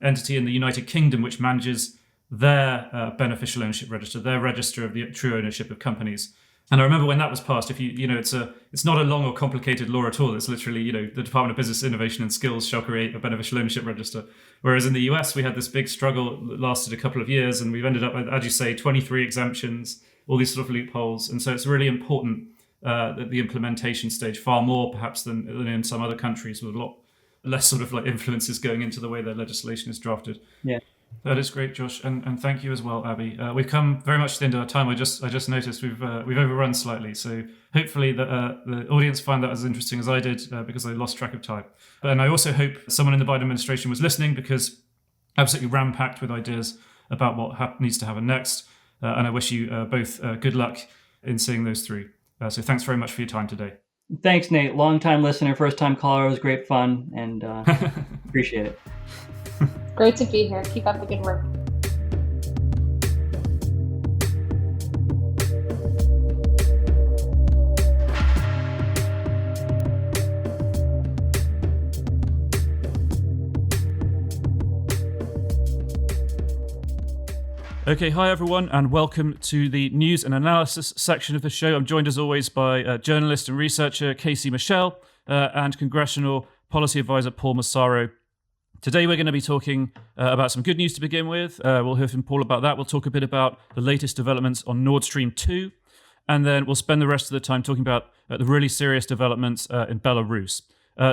entity in the United Kingdom which manages their beneficial ownership register, their register of the true ownership of companies. And I remember when that was passed, if it's not a long or complicated law at all. It's literally, the Department of Business, Innovation and Skills shall create a beneficial ownership register. Whereas in the US, we had this big struggle that lasted a couple of years, and we've ended up with, as you say, 23 exemptions, all these sort of loopholes. And so it's really important that the implementation stage, far more perhaps than in some other countries, with a lot less sort of influences going into the way their legislation is drafted. Yeah. That is great, Josh, and thank you as well, Abby. We've come very much to the end of our time. I just noticed we've overrun slightly, so hopefully the audience find that as interesting as I did, because I lost track of time. And I also hope someone in the Biden administration was listening, because absolutely ram-packed with ideas about what needs to happen next. And I wish you both good luck in seeing those through. So thanks very much for your time today. Thanks, Nate. Long-time listener, first-time caller. It was great fun, and appreciate it. Great to be here. Keep up the good work. Okay, hi everyone, and welcome to the news and analysis section of the show. I'm joined as always by journalist and researcher Casey Michel and Congressional policy advisor Paul Massaro. Today we're going to be talking about some good news to begin with. We'll hear from Paul about that. We'll talk a bit about the latest developments on Nord Stream 2, and then we'll spend the rest of the time talking about the really serious developments in Belarus.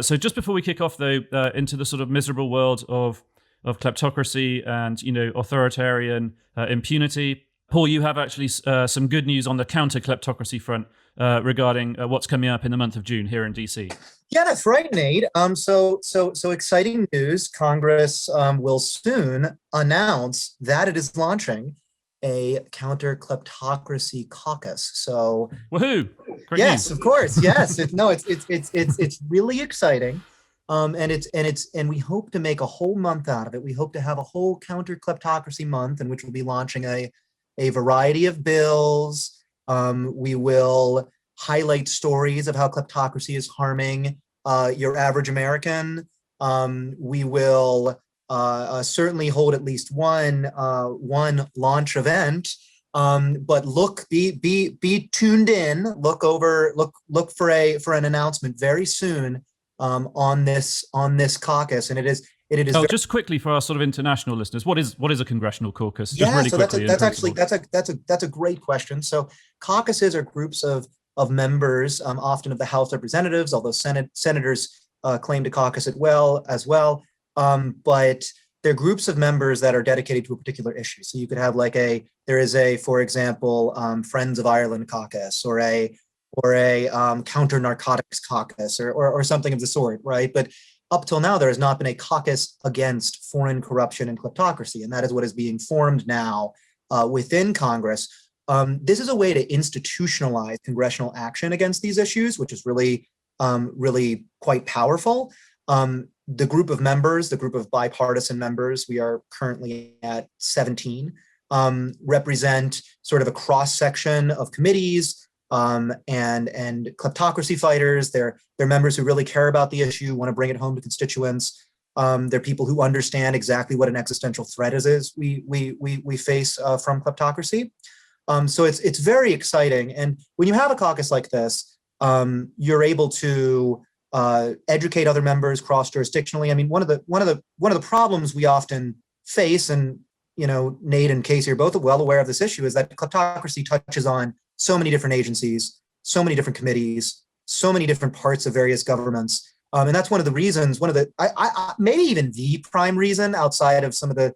So just before we kick off, though, into the sort of miserable world of kleptocracy and authoritarian impunity, Paul, you have actually some good news on the counter-kleptocracy front regarding what's coming up in the month of June here in DC. Yeah, that's right, Nate. So exciting news. Congress will soon announce that it is launching a counter-kleptocracy caucus. So, woohoo! Great yes, news. of course, yes. It's really exciting, and we hope to make a whole month out of it. We hope to have a whole counter-kleptocracy month in which we'll be launching a variety of bills. We will highlight stories of how kleptocracy is harming your average American. We will certainly hold at least one launch event. But be tuned in. Look for an announcement very soon on this caucus, and it It is just quickly for our sort of international listeners, what is a congressional caucus? Just yeah, really so quickly, that's a great question. So caucuses are groups of members, often of the House of Representatives, although senators claim to caucus as well. But they're groups of members that are dedicated to a particular issue. So you could have for example, Friends of Ireland caucus, or a counter narcotics caucus, or something of the sort, right? But up till now, there has not been a caucus against foreign corruption and kleptocracy, and that is what is being formed now within Congress. This is a way to institutionalize congressional action against these issues, which is really quite powerful. The group of bipartisan members, we are currently at 17, represent sort of a cross-section of committees, and kleptocracy fighters. They're members who really care about the issue, want to bring it home to constituents. They're people who understand exactly what an existential threat is we face from kleptocracy. So it's very exciting. And when you have a caucus like this, you're able to educate other members cross-jurisdictionally. I mean, one of the problems we often face, and Nate and Casey are both well aware of this issue, is that kleptocracy touches on so many different agencies, so many different committees, so many different parts of various governments. And that's one of the reasons, maybe even the prime reason, outside of some of the,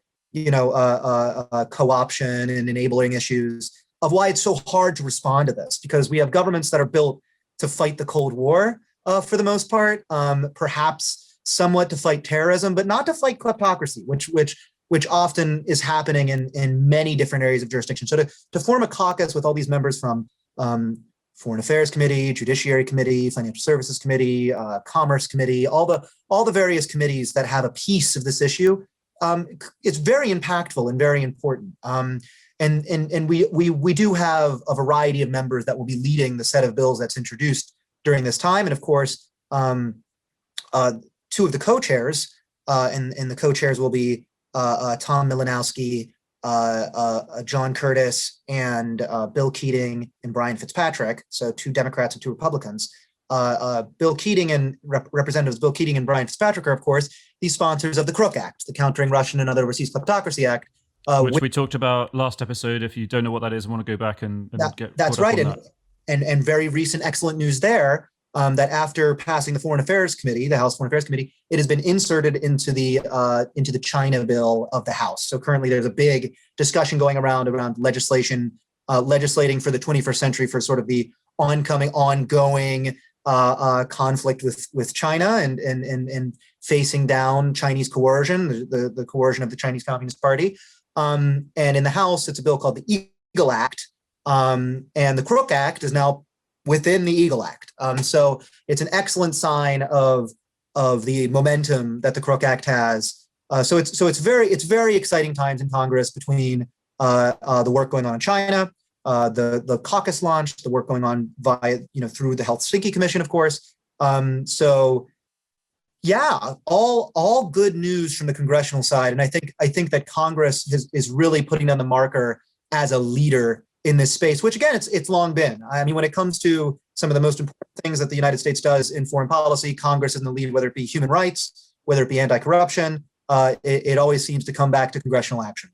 co-option and enabling issues, of why it's so hard to respond to this, because we have governments that are built to fight the Cold War for the most part, perhaps somewhat to fight terrorism, but not to fight kleptocracy, which often is happening in many different areas of jurisdiction. So to form a caucus with all these members from Foreign Affairs Committee, Judiciary Committee, Financial Services Committee, Commerce Committee, all the various committees that have a piece of this issue, it's very impactful and very important. And we do have a variety of members that will be leading the set of bills that's introduced during this time. And of course, two of the co-chairs, and the co-chairs will be Tom Milanowski, John Curtis, and Bill Keating and Brian Fitzpatrick. So 2 Democrats and 2 Republicans. Bill Keating and Representatives Bill Keating and Brian Fitzpatrick are, of course, the sponsors of the Crook Act, the Countering Russian and Other Overseas Kleptocracy Act. Which we talked about last episode. If you don't know what that is and want to go back and get that's caught up right. on that. And very recent excellent news there, that after passing the Foreign Affairs Committee, the House Foreign Affairs Committee, it has been inserted into the China bill of the House. So currently there's a big discussion going around legislating for the 21st century, for sort of the ongoing conflict with China and facing down Chinese coercion, the coercion of the Chinese Communist Party. And in the House, it's a bill called the Eagle Act. And the Crook Act is now within the Eagle Act. So it's an excellent sign of the momentum that the Crook Act has. So it's very exciting times in Congress, between the work going on in China, the caucus launch, the work going on through the Helsinki Commission, of course. So yeah, all good news from the congressional side, and I think that Congress is really putting down the marker as a leader in this space, which again, it's long been. I mean, when it comes to some of the most important things that the United States does in foreign policy, Congress is in the lead, whether it be human rights, whether it be anti-corruption. It always seems to come back to congressional action.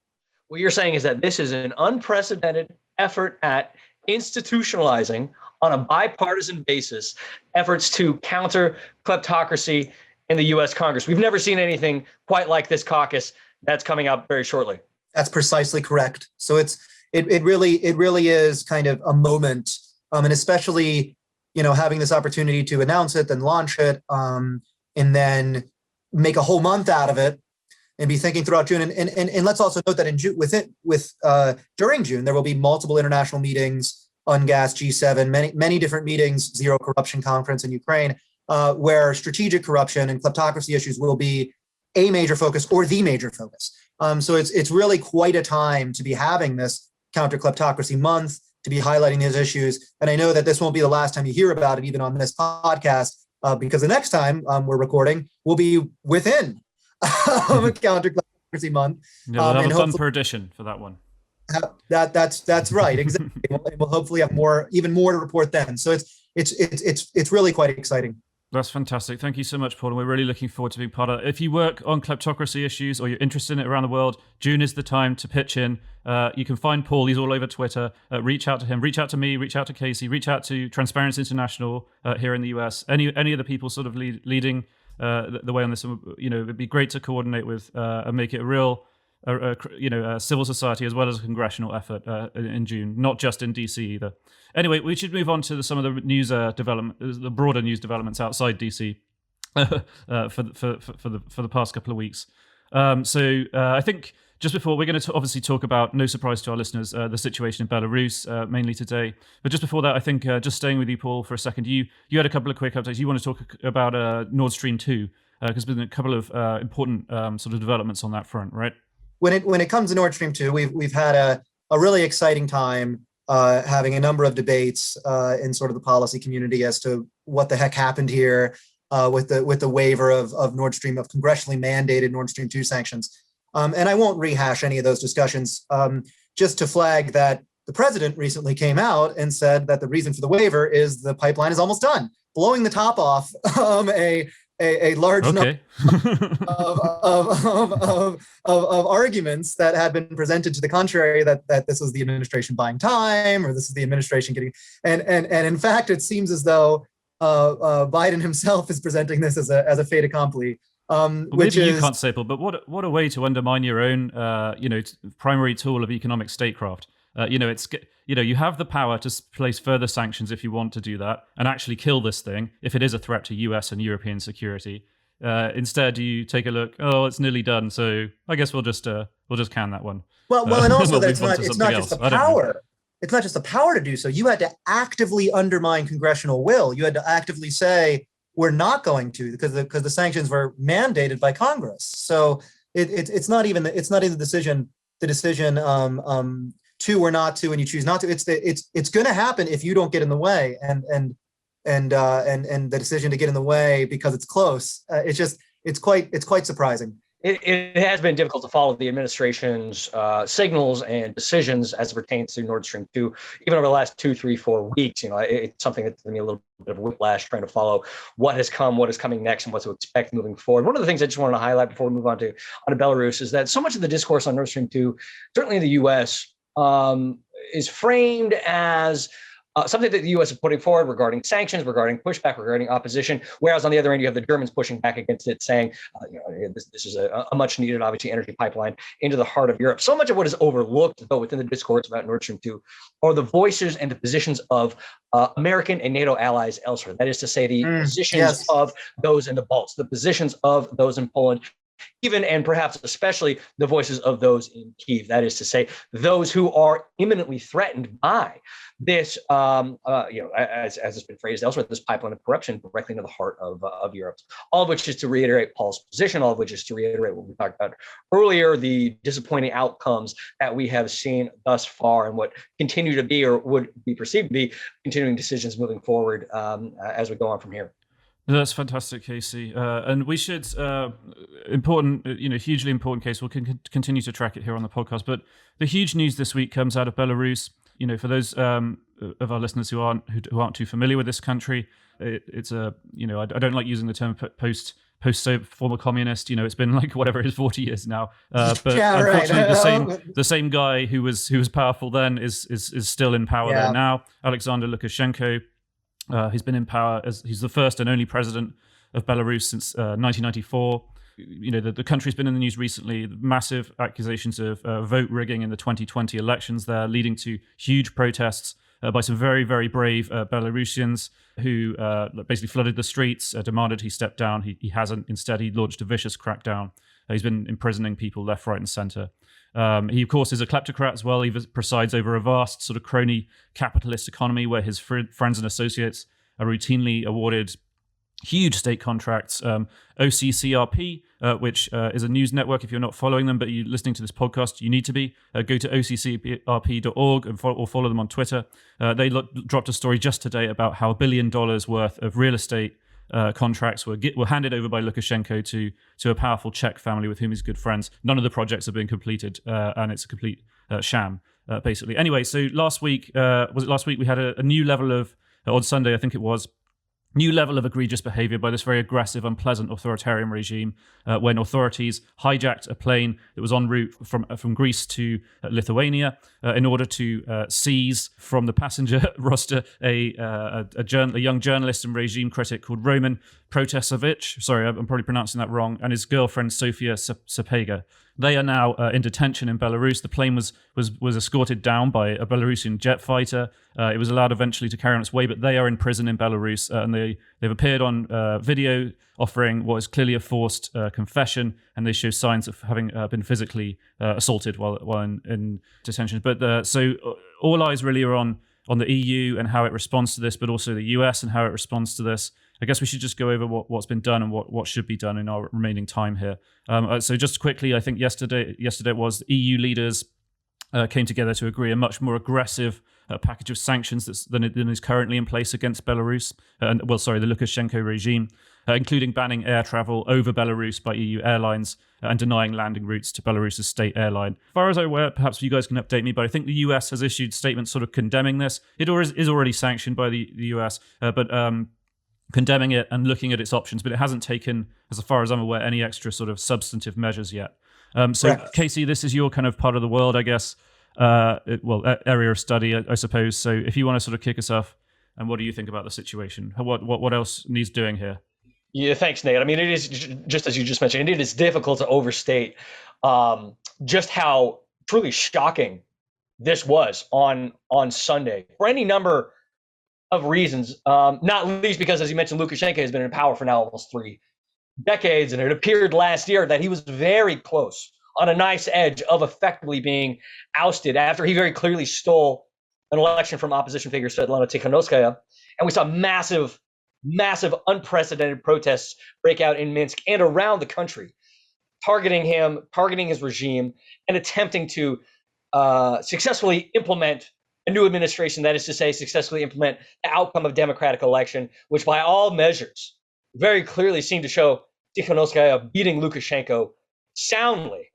What you're saying is that this is an unprecedented effort at institutionalizing, on a bipartisan basis, efforts to counter kleptocracy in the U.S. Congress. We've never seen anything quite like this caucus that's coming up very shortly. That's precisely correct. So it really is kind of a moment, and especially having this opportunity to announce it, then launch it, and then make a whole month out of it, and be thinking throughout June. And let's also note that in June, during June, there will be multiple international meetings, UNGAS, G7, many different meetings, Zero Corruption Conference in Ukraine, where strategic corruption and kleptocracy issues will be a major focus, or the major focus. So it's really quite a time to be having this Counter Kleptocracy Month, to be highlighting these issues. And I know that this won't be the last time you hear about it, even on this podcast, because the next time we're recording will be within Counter Kleptocracy Month. Yeah, we'll have a bumper edition for that one. That's right, exactly. We'll hopefully have even more to report then. So it's really quite exciting. That's fantastic. Thank you so much, Paul. And we're really looking forward to being part of it. If you work on kleptocracy issues or you're interested in it around the world, June is the time to pitch in. You can find Paul. He's all over Twitter. Reach out to him. Reach out to me. Reach out to Casey. Reach out to Transparency International here in the US. Any of the people sort of leading the way on this. It'd be great to coordinate with and make it a real a civil society as well as a congressional effort in June, not just in DC either. Anyway, we should move on to some of the news the broader news developments outside DC for the past couple of weeks. I think just before, we're going to obviously talk about, no surprise to our listeners, the situation in Belarus mainly today. But just before that, I think just staying with you, Paul, for a second, you had a couple of quick updates. You want to talk about Nord Stream 2 because there's been a couple of important sort of developments on that front, right? When it comes to Nord Stream 2, we've had a really exciting time having a number of debates in sort of the policy community as to what the heck happened here with the waiver of Nord Stream, of congressionally mandated Nord Stream 2 sanctions. And I won't rehash any of those discussions, just to flag that the president recently came out and said that the reason for the waiver is the pipeline is almost done, blowing the top off a large number of arguments that had been presented to the contrary, that this was the administration buying time, or this is the administration getting, and in fact, it seems as though Biden himself is presenting this as a fait accompli. Maybe you can't say, Paul, but what a way to undermine your own primary tool of economic statecraft. You have the power to place further sanctions if you want to do that and actually kill this thing if it is a threat to US and European security. Instead, you take a look. Oh, it's nearly done, so I guess we'll just can that one. Well, and also that it's not just the power. It's not just the power to do so. You had to actively undermine congressional will. You had to actively say we're not going to, because the sanctions were mandated by Congress. So it's not even the decision to or not to, and you choose not to. It's going to happen if you don't get in the way, and the decision to get in the way because it's close. It's quite surprising. It has been difficult to follow the administration's signals and decisions as it pertains to Nord Stream 2, even over the last 2, 3, 4 weeks. It's something that's given me a little bit of whiplash trying to follow what has come, what is coming next, and what to expect moving forward. One of the things I just wanted to highlight before we move on to Belarus is that so much of the discourse on Nord Stream 2, certainly in the U.S., is framed as something that the U.S. is putting forward regarding sanctions, regarding pushback, regarding opposition, whereas on the other end, you have the Germans pushing back against it, saying this is a much needed, obviously, energy pipeline into the heart of Europe. So much of what is overlooked, though, within the discourse about Nord Stream 2 are the voices and the positions of American and NATO allies elsewhere. That is to say, the positions of those in the Balts, the positions of those in Poland, even and perhaps especially the voices of those in Kyiv. That is to say, those who are imminently threatened by this, as it's been phrased elsewhere, this pipeline of corruption directly into the heart of Europe. All of which is to reiterate Paul's position, all of which is to reiterate what we talked about earlier, the disappointing outcomes that we have seen thus far and what continue to be or would be perceived to be continuing decisions moving forward as we go on from here. That's fantastic, Casey. And we should, hugely important case. We'll continue to track it here on the podcast. But the huge news this week comes out of Belarus. For those of our listeners who aren't too familiar with this country, it's I don't like using the term post former communist. It's been like whatever it is, 40 years now. But unfortunately, the same guy who was powerful then is still in power there now. Alexander Lukashenko. He's been in power as he's the first and only president of Belarus since 1994. The country's been in the news recently. Massive accusations of vote rigging in the 2020 elections there, leading to huge protests by some very, very brave Belarusians who basically flooded the streets, demanded he step down. He hasn't. Instead, he launched a vicious crackdown. He's been imprisoning people left, right, and center. He, of course, is a kleptocrat as well. He presides over a vast sort of crony capitalist economy where his friends and associates are routinely awarded huge state contracts. OCCRP, which is a news network. If you're not following them, but you're listening to this podcast, you need to be. Go to OCCRP.org or follow them on Twitter. They dropped a story just today about how $1 billion worth of real estate contracts were handed over by Lukashenko to a powerful Czech family with whom he's good friends. None of the projects have been completed, and it's a complete sham, basically. Anyway, so last week we had a new level of, on Sunday I think it was, new level of egregious behavior by this very aggressive, unpleasant authoritarian regime when authorities hijacked a plane that was en route from Greece to Lithuania in order to seize from the passenger roster a young journalist and regime critic called Roman Protasevich. Sorry, I'm probably pronouncing that wrong, and his girlfriend Sofia Sapega. They are now in detention in Belarus. The plane was escorted down by a Belarusian jet fighter. It was allowed eventually to carry on its way, but they are in prison in Belarus, and they've appeared on video offering what is clearly a forced confession, and they show signs of having been physically assaulted while in detention. But so all eyes really are on the EU and how it responds to this, but also the US and how it responds to this. I guess we should just go over what's been done and what should be done in our remaining time here. So just quickly, I think yesterday it was the EU leaders came together to agree a much more aggressive package of sanctions than is currently in place against Belarus, the Lukashenko regime, including banning air travel over Belarus by EU airlines and denying landing routes to Belarus's state airline. As far as I'm aware, perhaps you guys can update me, but I think the US has issued statements sort of condemning this. It is already sanctioned by the US, but condemning it and looking at its options, but it hasn't taken, as far as I'm aware, any extra sort of substantive measures yet. So, Correct. Casey, this is your kind of part of the world, I guess, area of study, I suppose. So if you want to sort of kick us off, and what do you think about the situation? What else needs doing here? Yeah, thanks, Nate. I mean, it is just as you just mentioned, it is difficult to overstate just how truly shocking this was on Sunday for any number of reasons, not least because, as you mentioned, Lukashenko has been in power for now almost 3 decades, and it appeared last year that he was very close, on a nice edge of effectively being ousted after he very clearly stole an election from opposition figure Svetlana Tikhanovskaya. And we saw massive, unprecedented protests break out in Minsk and around the country, targeting him, targeting his regime, and attempting to successfully implement a new administration, that is to say, successfully implement the outcome of democratic election, which by all measures very clearly seemed to show Tikhanovskaya beating Lukashenko soundly.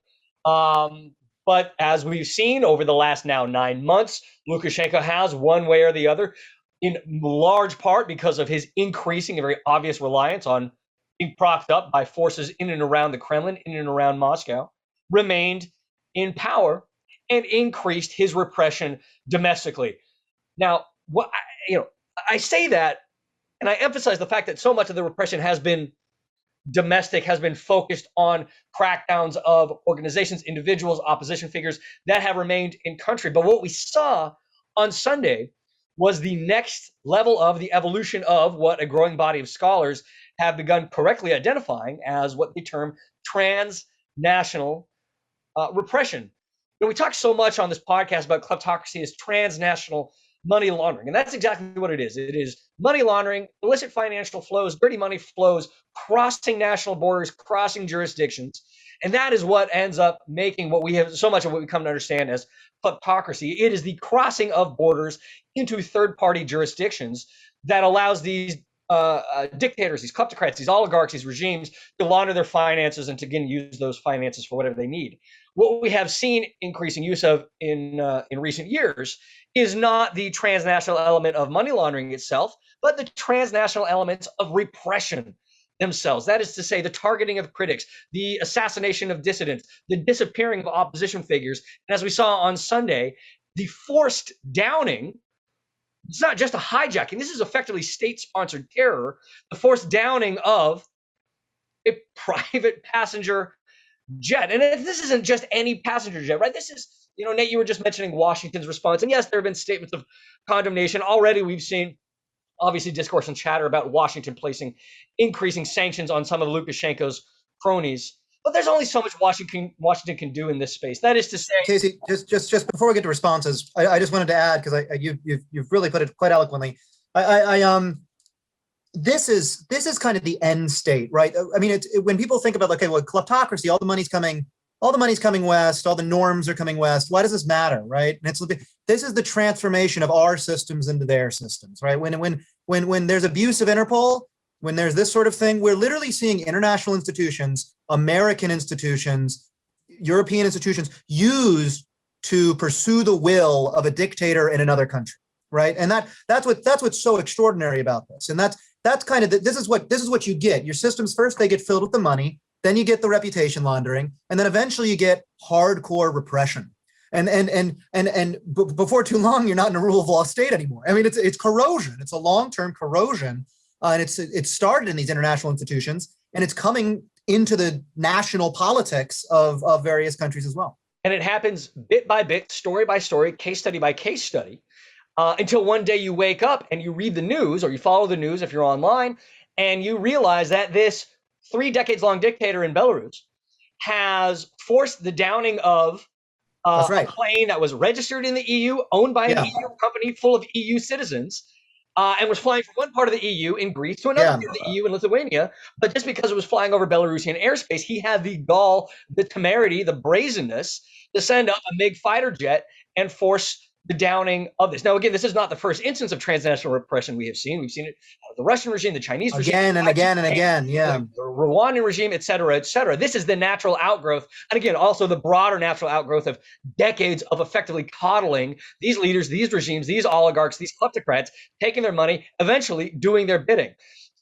But as we've seen over the last now 9 months, Lukashenko has, one way or the other, in large part because of his increasing and very obvious reliance on being propped up by forces in and around the Kremlin, in and around Moscow, remained in power and increased his repression domestically. Now, I say that, and I emphasize the fact that so much of the repression has been domestic, has been focused on crackdowns of organizations, individuals, opposition figures that have remained in country. But what we saw on Sunday was the next level of the evolution of what a growing body of scholars have begun correctly identifying as what they term transnational repression. We talk so much on this podcast about kleptocracy as transnational money laundering, and that's exactly what it is. It is money laundering, illicit financial flows, dirty money flows, crossing national borders, crossing jurisdictions, and that is what ends up making what we have so much of what we come to understand as kleptocracy. It is the crossing of borders into third-party jurisdictions that allows these dictators, these kleptocrats, these oligarchs, these regimes to launder their finances and to again use those finances for whatever they need. What we have seen increasing use of in recent years is not the transnational element of money laundering itself, but the transnational elements of repression themselves. That is to say, the targeting of critics, the assassination of dissidents, the disappearing of opposition figures, and as we saw on Sunday, the forced downing. It's not just a hijacking. This is effectively state-sponsored terror, the forced downing of a private passenger jet. And this isn't just any passenger jet, right? This is, Nate, you were just mentioning Washington's response. And yes, there have been statements of condemnation. Already we've seen, obviously, discourse and chatter about Washington placing increasing sanctions on some of Lukashenko's cronies. But there's only so much Washington can do in this space. That is to say, Casey, just before we get to responses, I just wanted to add, because you've really put it quite eloquently. This is kind of the end state, right? I mean, when people think about, okay, well, kleptocracy, all the money's coming west, all the norms are coming west. Why does this matter, right? And this is the transformation of our systems into their systems, right? When there's abuse of Interpol, when there's this sort of thing, we're literally seeing international institutions, American institutions, European institutions used to pursue the will of a dictator in another country, right? And that's what's so extraordinary about this. And that's kind of this is what you get. Your systems first, they get filled with the money, then you get the reputation laundering, and then eventually you get hardcore repression. And before too long, you're not in a rule of law state anymore. I mean, it's corrosion. It's a long-term corrosion, and it started in these international institutions, and it's coming into the national politics of various countries as well. And it happens bit by bit, story by story, case study by case study, until one day you wake up and you read the news, or you follow the news if you're online, and you realize that this 3 decades long dictator in Belarus has forced the downing of That's right. a plane that was registered in the EU, owned by an EU company full of EU citizens, and was flying from one part of the EU in Greece to another part of the EU in Lithuania. But just because it was flying over Belarusian airspace, he had the gall, the temerity, the brazenness to send up a MiG fighter jet and force the downing of this. Now, again, this is not the first instance of transnational repression we have seen. We've seen it the Russian regime, the Chinese regime. Again and again and again, the Rwandan regime, et cetera, et cetera. This is the natural outgrowth. And again, also the broader natural outgrowth of decades of effectively coddling these leaders, these regimes, these oligarchs, these kleptocrats, taking their money, eventually doing their bidding.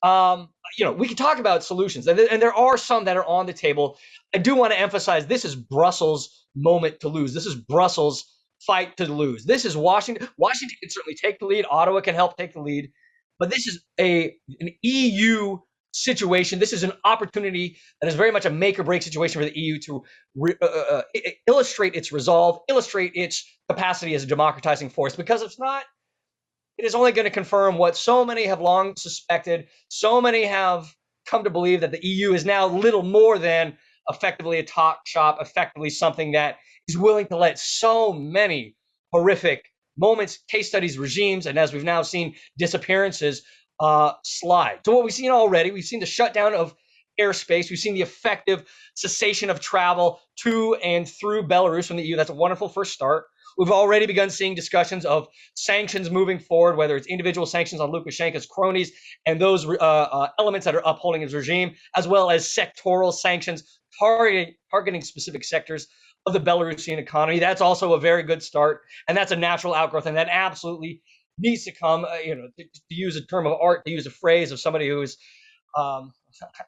We can talk about solutions, and there are some that are on the table. I do want to emphasize this is Brussels' moment to lose. This is Brussels' fight to lose. This is Washington. Washington can certainly take the lead. Ottawa can help take the lead. But this is an EU situation. This is an opportunity that is very much a make or break situation for the EU to illustrate its resolve, illustrate its capacity as a democratizing force, because if not, it is only going to confirm what so many have long suspected. So many have come to believe that the EU is now little more than effectively a talk shop, effectively something that is willing to let so many horrific moments, case studies, regimes, and as we've now seen, disappearances slide. So what we've seen already, we've seen the shutdown of airspace. We've seen the effective cessation of travel to and through Belarus from the EU. That's a wonderful first start. We've already begun seeing discussions of sanctions moving forward, whether it's individual sanctions on Lukashenko's cronies and those elements that are upholding his regime, as well as sectoral sanctions targeting specific sectors of the Belarusian economy. That's also a very good start, and that's a natural outgrowth, and that absolutely needs to come. To use a term of art, to use a phrase of somebody who is, I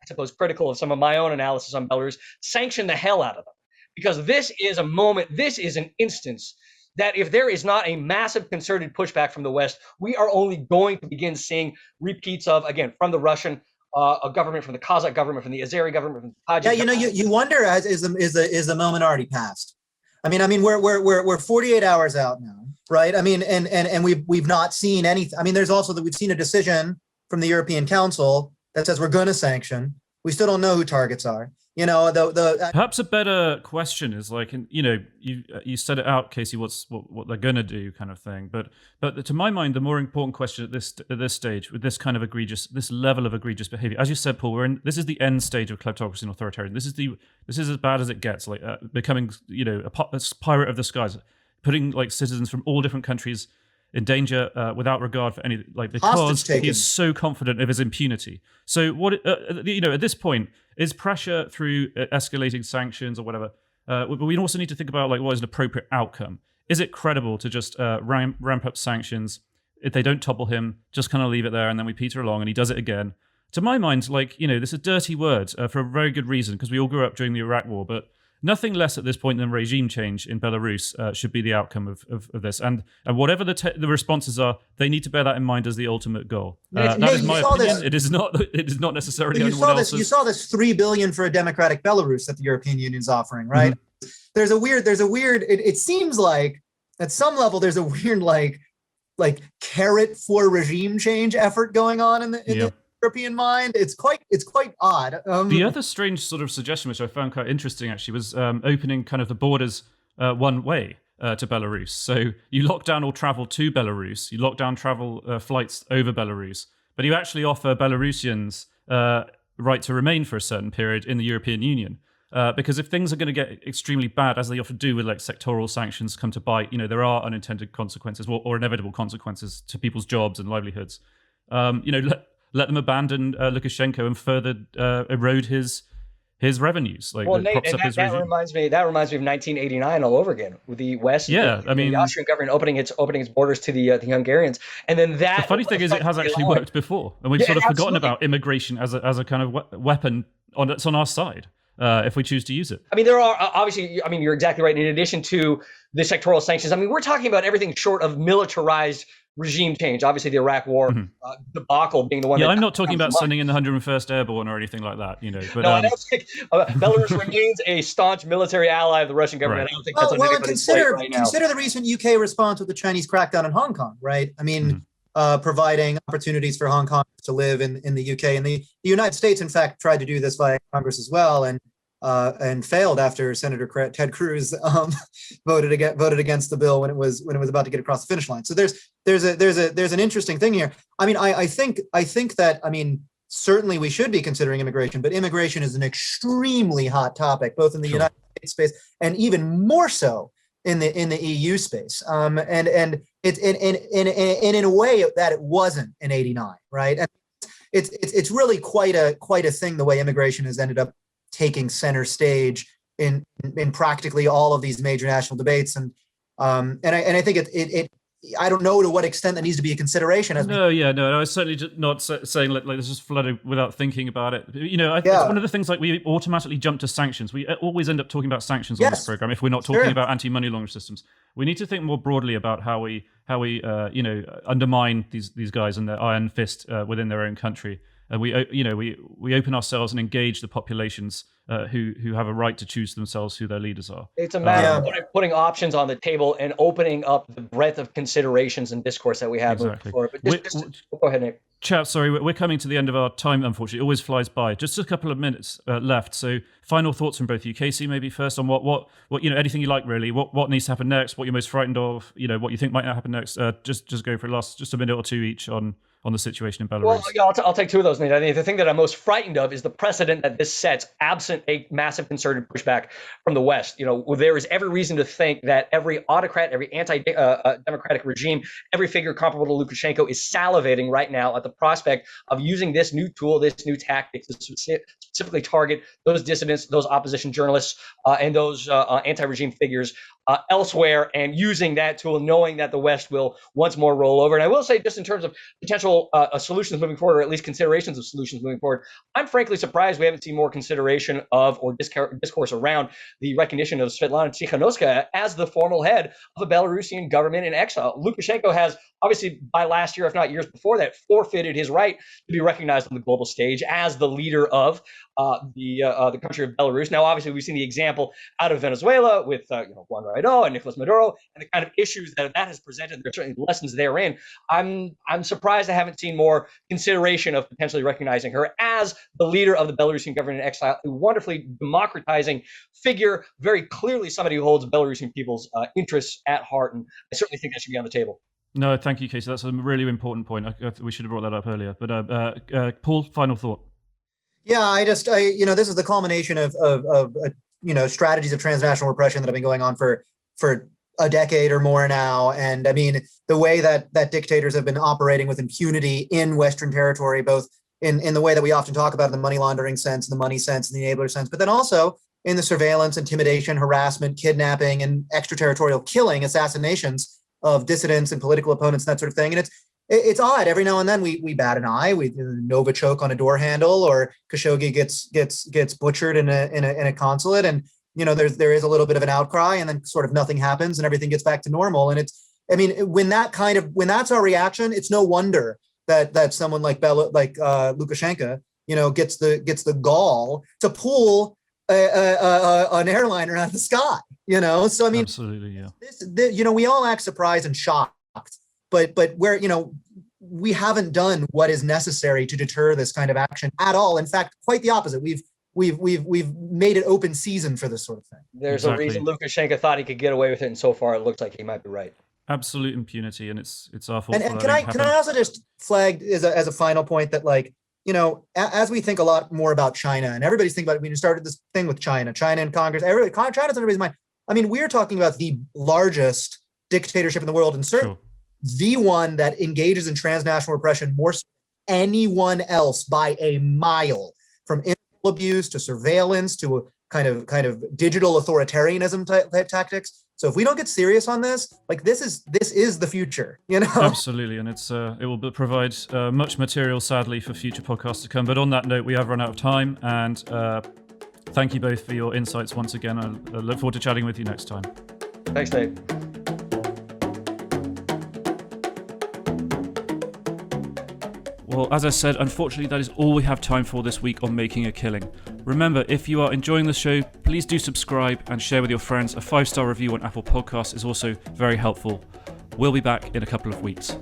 suppose, critical of some of my own analysis on Belarus, sanction the hell out of them, because this is a moment, this is an instance that if there is not a massive concerted pushback from the West, we are only going to begin seeing repeats of, again, from the Russian a government, from the Kazakh government, from the Azeri government, from the Tajik government. You wonder, is the moment already passed? I mean, we're 48 hours out now, right? I mean, and we've not seen anything. I mean, there's also that we've seen a decision from the European Council that says we're going to sanction. We still don't know who targets are. Perhaps a better question is like, you said it out, Casey, what they're going to do, kind of thing. But to my mind, the more important question at this stage, with this kind of this level of egregious behavior, as you said, Paul, this is the end stage of kleptocracy and authoritarianism. This is as bad as it gets, like becoming a pirate of the skies, putting like citizens from all different countries in danger without regard for any, like, because he is so confident of his impunity. So what at this point, is pressure through escalating sanctions or whatever, but we also need to think about like what is an appropriate outcome. Is it credible to just ramp up sanctions? If they don't topple him, just kind of leave it there, and then we peter along and he does it again. To my mind, like, this is dirty words for a very good reason, because we all grew up during the Iraq War, but nothing less at this point than regime change in Belarus should be the outcome of this. And whatever the responses are, they need to bear that in mind as the ultimate goal. That is my opinion. It is not necessarily anyone else's. You saw this $3 billion for a democratic Belarus that the European Union's offering, right? Mm-hmm. There's a weird. It seems like at some level there's a weird like carrot for regime change effort going on in the European mind. It's quite odd. The other strange sort of suggestion, which I found quite interesting actually, was opening kind of the borders one way to Belarus. So you lock down all travel to Belarus, you lock down travel flights over Belarus, but you actually offer Belarusians right to remain for a certain period in the European Union. Because if things are going to get extremely bad, as they often do with like sectoral sanctions come to bite, there are unintended consequences or inevitable consequences to people's jobs and livelihoods. Let them abandon Lukashenko and further erode his his revenues, like well, that Nate, props and up his that regime. reminds me of 1989 all over again, with the West, Yeah, I mean, the Austrian government opening its borders to the Hungarians, and then that. the funny thing is, it has actually worked before, and we've sort of forgotten about immigration as a kind of weapon that's on our side. If we choose to use it. I mean, there are obviously, I mean, you're exactly right. In addition to the sectoral sanctions, I mean, we're talking about everything short of militarized regime change. Obviously, the Iraq War debacle being the one. Yeah, I'm not talking about sending in the 101st Airborne or anything like that, you know. But no, I don't think Belarus remains a staunch military ally of the Russian government. Right. I don't think that's on anybody's plate right now. Consider the recent UK response with the Chinese crackdown in Hong Kong, right? I mean, providing opportunities for Hong Kong to live in the UK, and the United States, in fact, tried to do this via Congress as well, and failed after Senator Ted Cruz voted against the bill when it was about to get across the finish line. So there's an interesting thing here. I mean, I think that, I mean, certainly we should be considering immigration, but immigration is an extremely hot topic, both in the United States space and even more so in the EU space. And it's in a way that it wasn't in '89, right? And it's really quite a thing, the way immigration has ended up taking center stage in practically all of these major national debates, and I think it I don't know to what extent that needs to be a consideration. No, I was certainly just not saying like this just flooded without thinking about it. You know, it's one of the things, like, we automatically jump to sanctions. We always end up talking about sanctions on this program if we're not talking about anti-money laundering systems. We need to think more broadly about how we undermine these guys and their iron fist within their own country. And we open ourselves and engage the populations who have a right to choose themselves who their leaders are. It's a matter of putting options on the table and opening up the breadth of considerations and discourse that we have. Exactly. But go ahead, Nick. Chaps, sorry, we're coming to the end of our time, unfortunately. It always flies by. Just a couple of minutes left. So final thoughts from both of you. Casey, maybe first on what anything you like, really. What needs to happen next, what you're most frightened of, what you think might not happen next. Just go for just a minute or two each on the situation in Belarus. Well, yeah, I'll take two of those, Nate. I think the thing that I'm most frightened of is the precedent that this sets, absent a massive concerted pushback from the West. There is every reason to think that every autocrat, every anti-democratic regime, every figure comparable to Lukashenko is salivating right now at the prospect of using this new tool, this new tactic to specifically target those dissidents, those opposition journalists, and those anti-regime figures elsewhere, and using that tool, knowing that the West will once more roll over. And I will say, just in terms of potential solutions moving forward, or at least considerations of solutions moving forward, I'm frankly surprised we haven't seen more consideration of or discourse around the recognition of Svetlana Tikhanovskaya as the formal head of the Belarusian government in exile. Lukashenko has, obviously, by last year, if not years before that, forfeited his right to be recognized on the global stage as the leader of the country of Belarus. Now, obviously, we've seen the example out of Venezuela with Juan Guaido and Nicolas Maduro, and the kind of issues that has presented. There's certainly lessons therein. I'm surprised I haven't seen more consideration of potentially recognizing her as the leader of the Belarusian government in exile, a wonderfully democratizing figure, very clearly somebody who holds Belarusian people's interests at heart, and I certainly think that should be on the table. No, thank you, Casey. That's a really important point. We should have brought that up earlier. But Paul, final thought. Yeah, this is the culmination of strategies of transnational repression that have been going on for a decade or more now. And I mean, the way that dictators have been operating with impunity in Western territory, both in the way that we often talk about in the money laundering sense, the money sense, and the enabler sense, but then also in the surveillance, intimidation, harassment, kidnapping, and extraterritorial killing, assassinations of dissidents and political opponents, and that sort of thing. And it's odd. Every now and then we bat an eye. We Novichok on a door handle, or Khashoggi gets butchered in a consulate, and there is a little bit of an outcry, and then sort of nothing happens, and everything gets back to normal. And when that's our reaction, it's no wonder that someone like Lukashenko, gets the gall to pull an airliner out of the sky. So I mean, absolutely, yeah. We all act surprised and shocked, but where we haven't done what is necessary to deter this kind of action at all. In fact, quite the opposite. We've made it open season for this sort of thing. There's a reason Lukashenko thought he could get away with it, and so far it looks like he might be right. Absolute impunity, and it's our fault. And can I also just flag as a final point that, as we think a lot more about China, and everybody's thinking about it, we started this thing with China and Congress. China's on everybody's mind. I mean, we're talking about the largest dictatorship in the world, and certainly the one that engages in transnational repression more so than anyone else by a mile, from abuse to surveillance to a kind of digital authoritarianism type tactics. So if we don't get serious on this, like this is the future, you know? Absolutely, and it will provide much material, sadly, for future podcasts to come. But on that note, we have run out of time, and thank you both for your insights once again. I look forward to chatting with you next time. Thanks, Nate. Well, as I said, unfortunately, that is all we have time for this week on Making a Killing. Remember, if you are enjoying the show, please do subscribe and share with your friends. A 5-star review on Apple Podcasts is also very helpful. We'll be back in a couple of weeks.